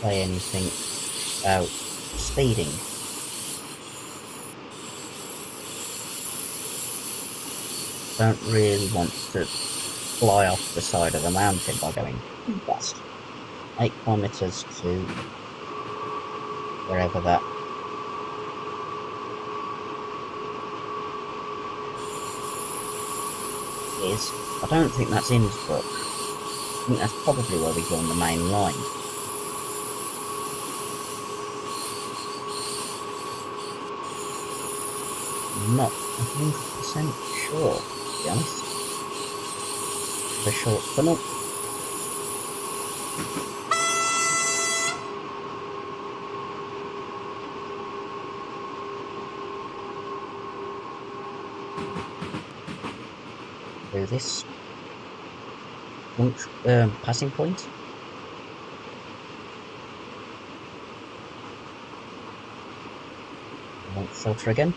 say anything about speeding. Don't really want to fly off the side of the mountain by going too fast. 8 kilometers to wherever that is. I don't think that's Innsbruck. I think that's probably where we go on the main line. I'm not 100% sure, to be honest. The short tunnel. Through this passing point. I won't filter again.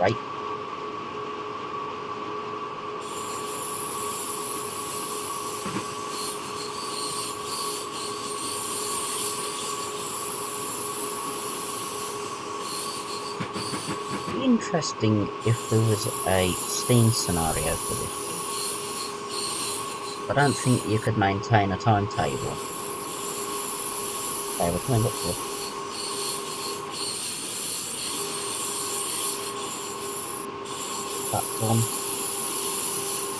Right. It'd be interesting if there was a Steam scenario for this. I don't think you could maintain a timetable. Okay, we're coming up to the platform.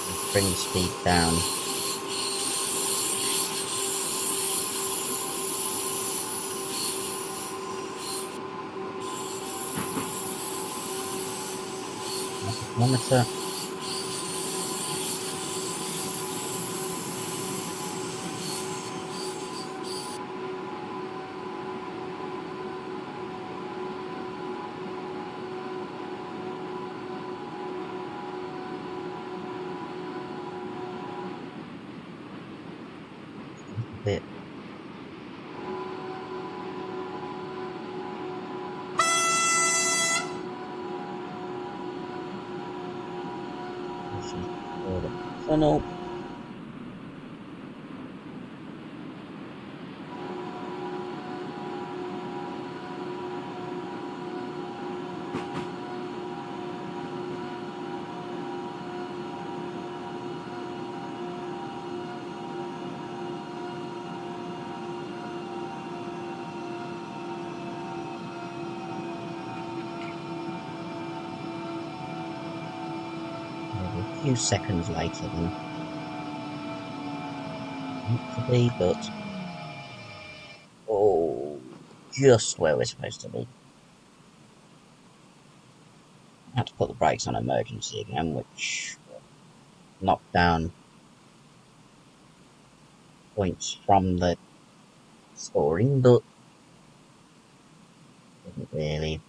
Let's bring the speed down. Monitor. Bit. Tunnel. few seconds later than meant to be, but oh, just where we're supposed to be. I had to put the brakes on emergency again, which knocked down points from the scoring, but didn't really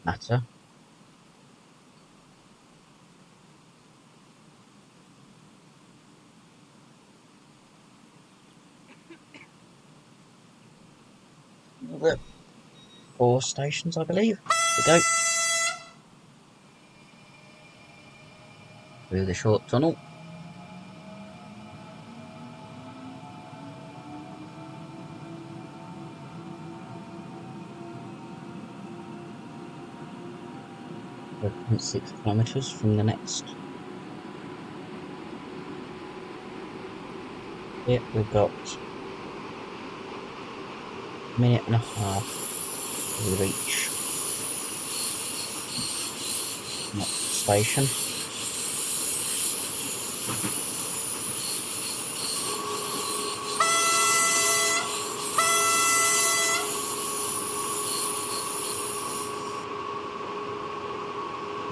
matter. The 4 stations, I believe. We go through the short tunnel. We're 6 kilometres from the next. Yep, we've got a minute and a half till we reach the next station.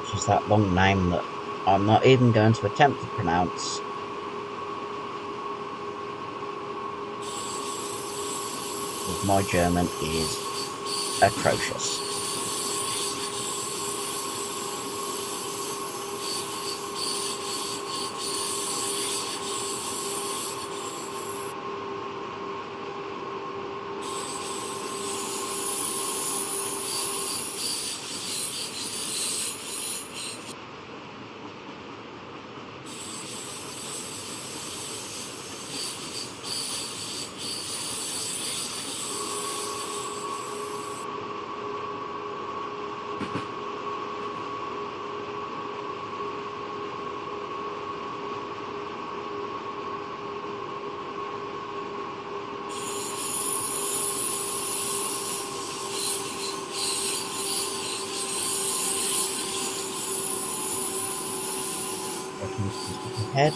Which is that long name that I'm not even going to attempt to pronounce. Because my German is atrocious. Ahead.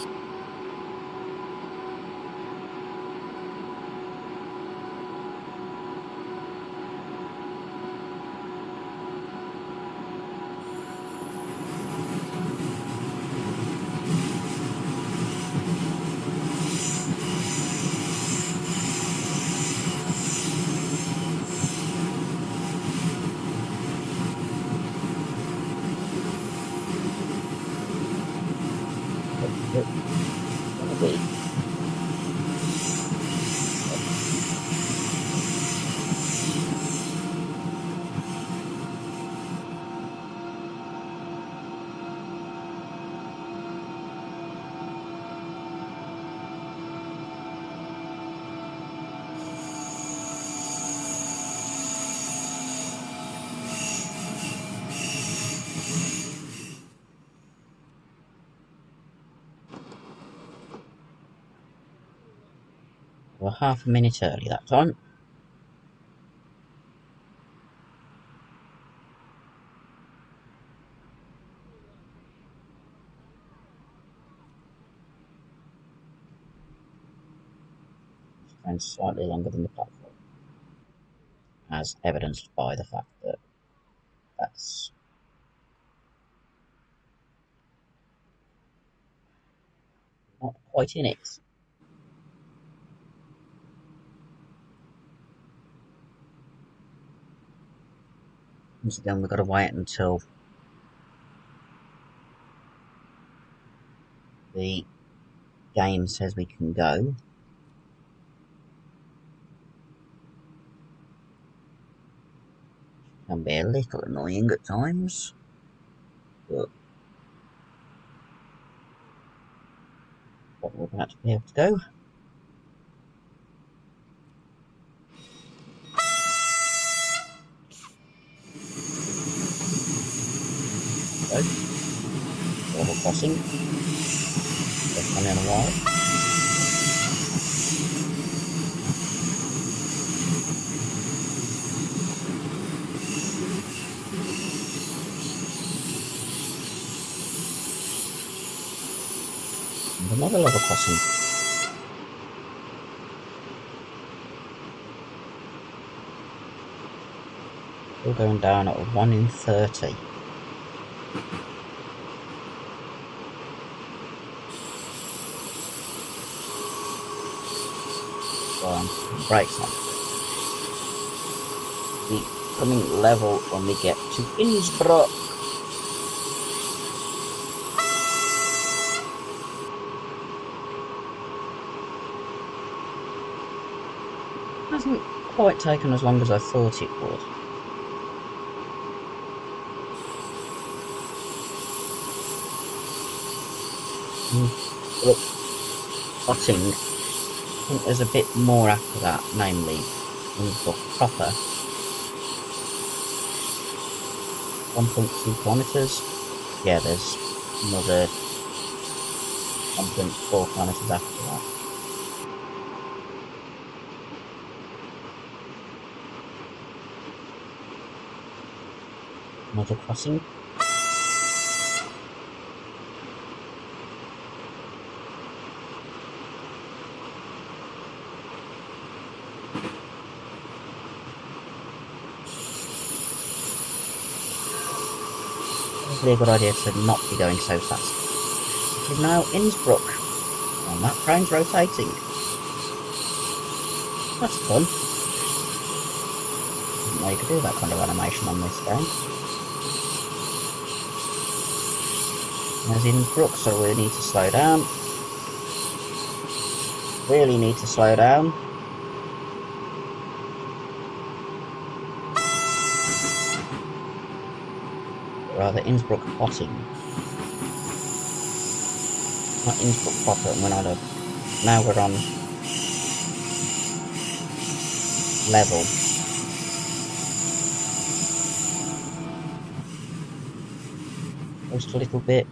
We're half a minute early that time. And slightly longer than the platform, as evidenced by the fact that that's not quite in it. Once again, we've got to wait until the game says we can go. Can be a little annoying at times, but we're about to be able to go. Level crossing. First one in a while. Another level crossing. Still going down at 1 in 30. So I'm putting brakes on. The coming level when we get to Innsbruck. Hasn't quite taken as long as I thought it would. Look, Otting. I think there's a bit more after that, namely Innsbruck proper. 1.2 kilometres. Yeah, there's another 1.4 kilometres after that. Another crossing. Probably a good idea to not be going so fast. It is now Innsbruck, and that train's rotating. That's fun. Didn't know you could do that kind of animation on this game. There's Innsbruck, so we need to slow down. Really need to slow down. Rather, Innsbruck Otting. Not Innsbruck proper, and we're on a... Now we're on... level. Just a little bit.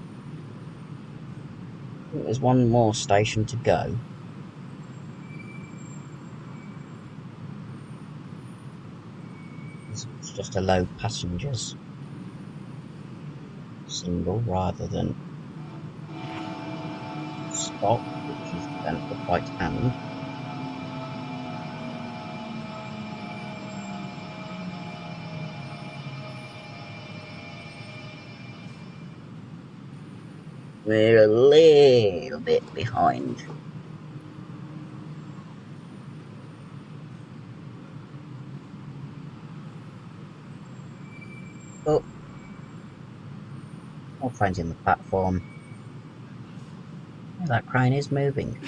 I think there's one more station to go. It's just a low passengers single rather than stop, which is then at the right hand. We're a little bit behind. But all trains in the platform. That crane is moving.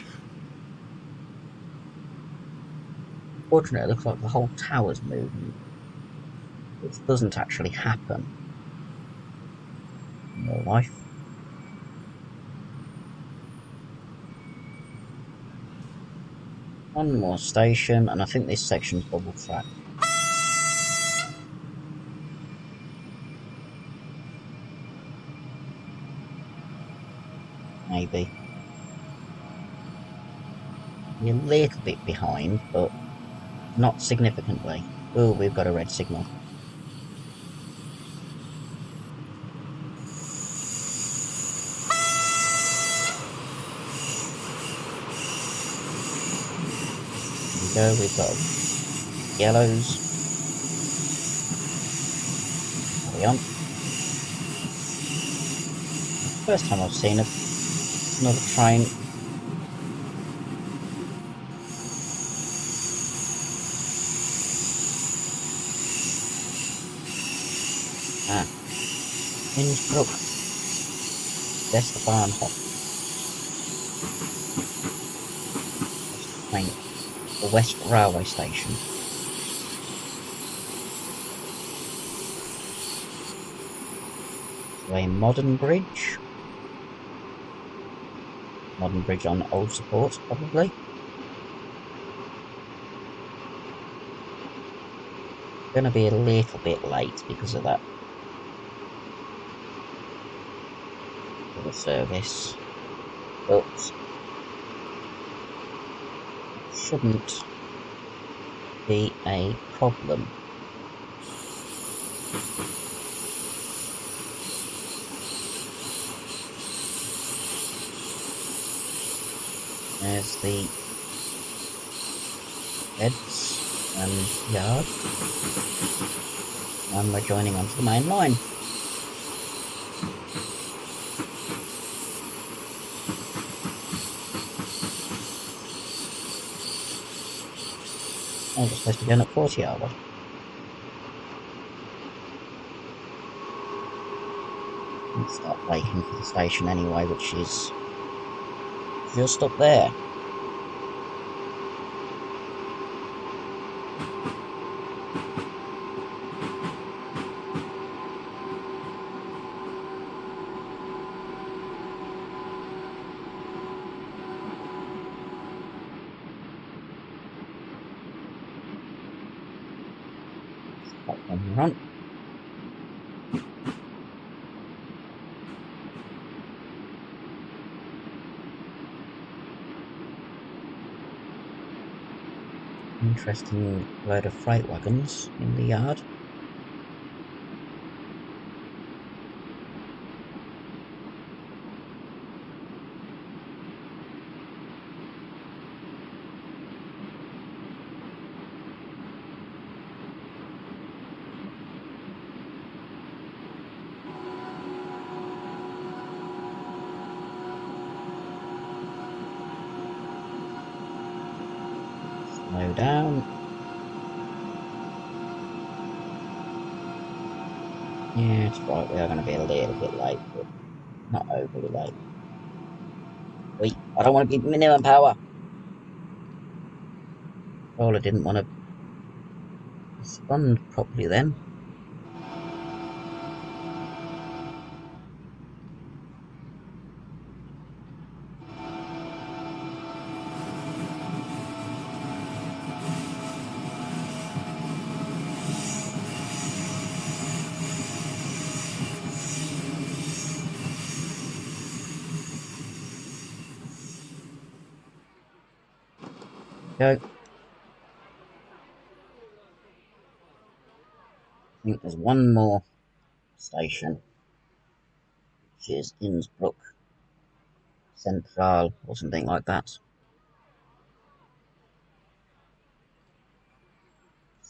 Fortunately, it looks like the whole tower's moving, which doesn't actually happen in real life. One more station, and I think this section's double track. Maybe. You're a little bit behind, but not significantly. Oh, we've got a red signal. There we go, we've got yellows. Carry on. First time I've seen another train. Innsbruck. Westbahnhof. Train. The West Railway Station. So a modern bridge. Modern bridge on old supports, probably. Gonna be a little bit late because of that. For the service. But shouldn't be a problem. There's the heads and yard. And we're joining onto the main line. Oh, we're supposed to be going at 40 hour. Let's start braking for the station anyway, which is just up there. Platform run. Interesting load of freight wagons in the yard. Slow down. Yeah, it's right, we are going to be a little bit late, but not overly late. Wait, I don't want to be minimum power. Well, I didn't want to respond properly then. Go. I think there's one more station, which is Innsbruck Central or something like that.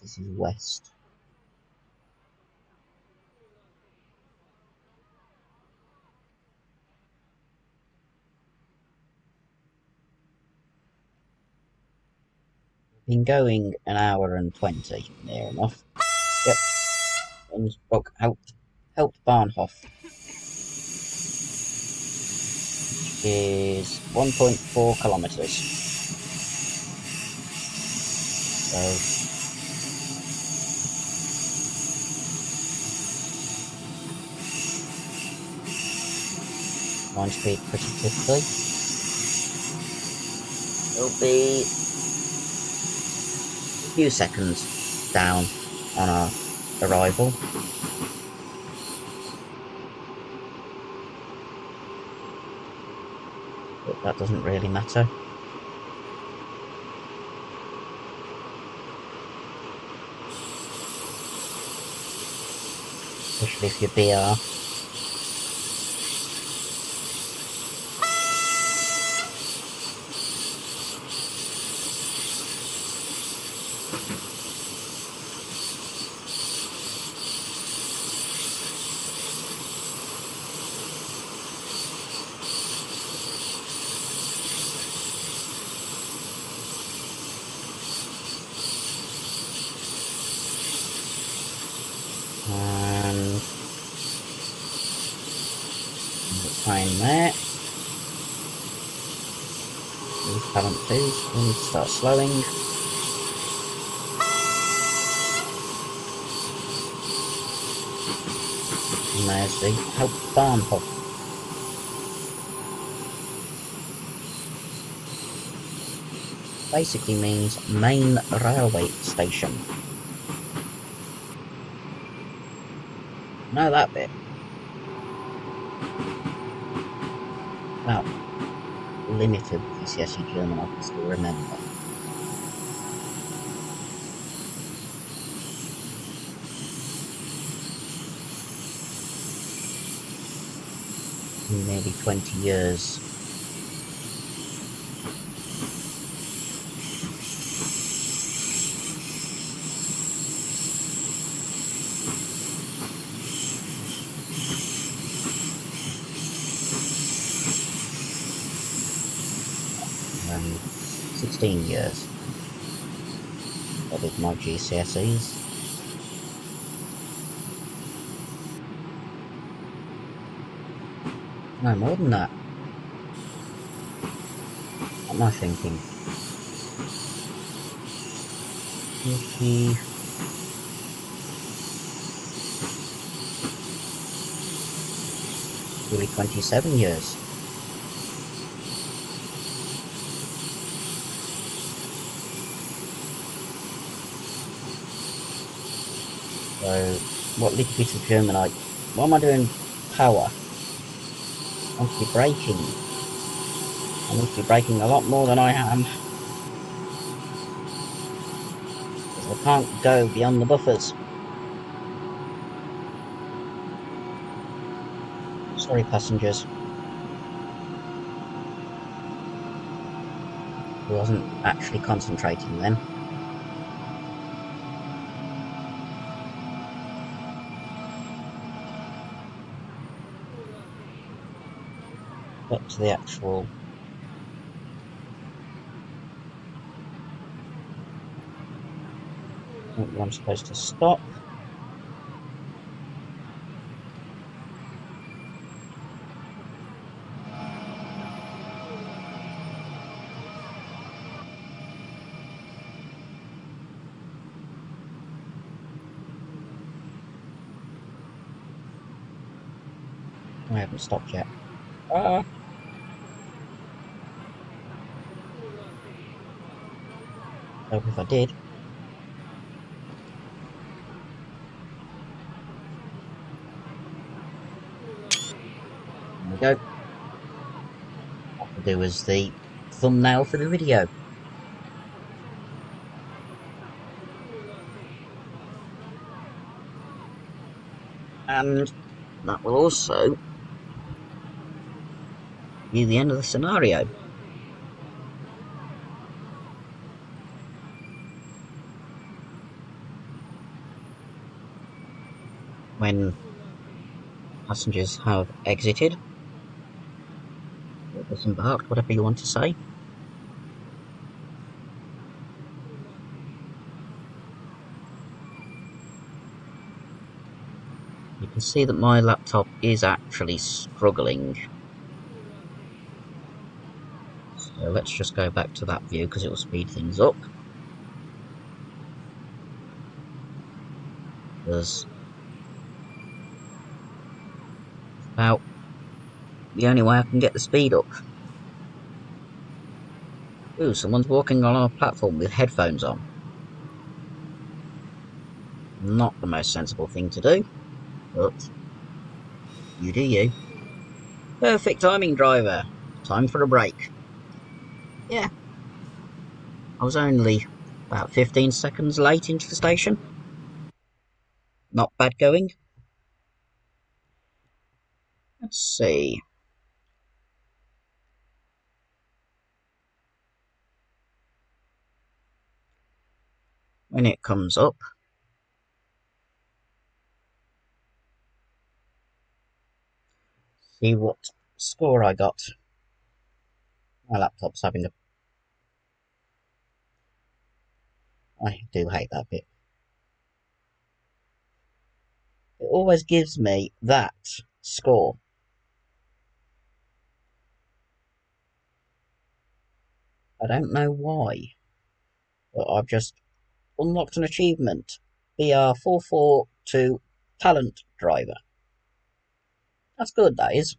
This is west. Been going an hour and 20, near enough. Yep. Innsbruck Hauptbahnhof is 1.4 kilometres. So line speed pretty quickly. It'll be a few seconds down on our arrival. But that doesn't really matter. Especially if you're BR. And the train there. These current twos, we need to start slowing. And there's the Hauptbahnhof. Basically means main railway station. Know that bit. Well, limited GCSE German I can still remember. In nearly 20 years. 16 years. I did my GCSEs. No, more than that. What am I thinking? 40, nearly 27 years. So, what little bit of German what am I doing? Power. I want to be braking. I need to be braking a lot more than I am. Because I can't go beyond the buffers. Sorry, passengers. I wasn't actually concentrating then. Get to the actual point where I'm supposed to stop. I haven't stopped yet. Ah! Hope if I did. There we go. What we'll do is the thumbnail for the video. And that will also be the end of the scenario. When passengers have exited, or disembarked, whatever you want to say. You can see that my laptop is actually struggling. So let's just go back to that view because it will speed things up. There's about the only way I can get the speed up. Ooh, someone's walking on our platform with headphones on. Not the most sensible thing to do, but you do you. Perfect timing, driver. Time for a break. Yeah, I was only about 15 seconds late into the station. Not bad going. Let's see. When it comes up, see what score I got. My laptop's having a... I do hate that bit. It always gives me that score. I don't know why, but I've just unlocked an achievement. BR442 Talent Driver. That's good, that is.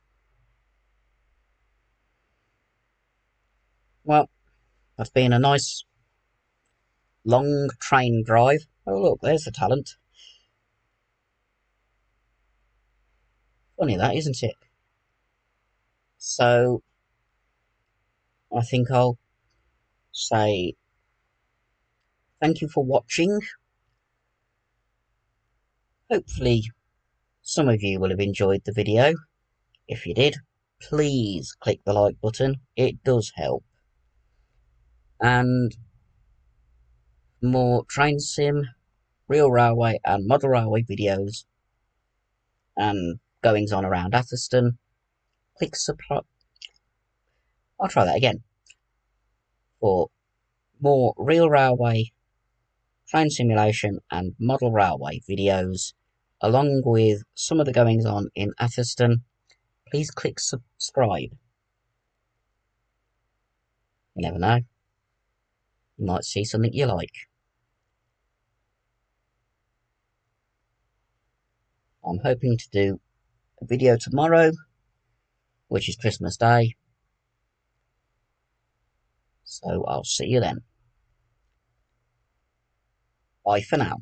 Well, that's been a nice long train drive. Oh look, there's the talent. Funny that, isn't it? So, I think I'll say thank you for watching. Hopefully, some of you will have enjoyed the video. If you did, please click the like button. It does help. And more train sim, real railway and model railway videos and goings on around Atherstone, click subscribe. I'll try that again. For more real railway, train simulation, and model railway videos, along with some of the goings on in Atherstone, please click subscribe. You never know, you might see something you like. I'm hoping to do a video tomorrow, which is Christmas Day, so I'll see you then. Bye for now.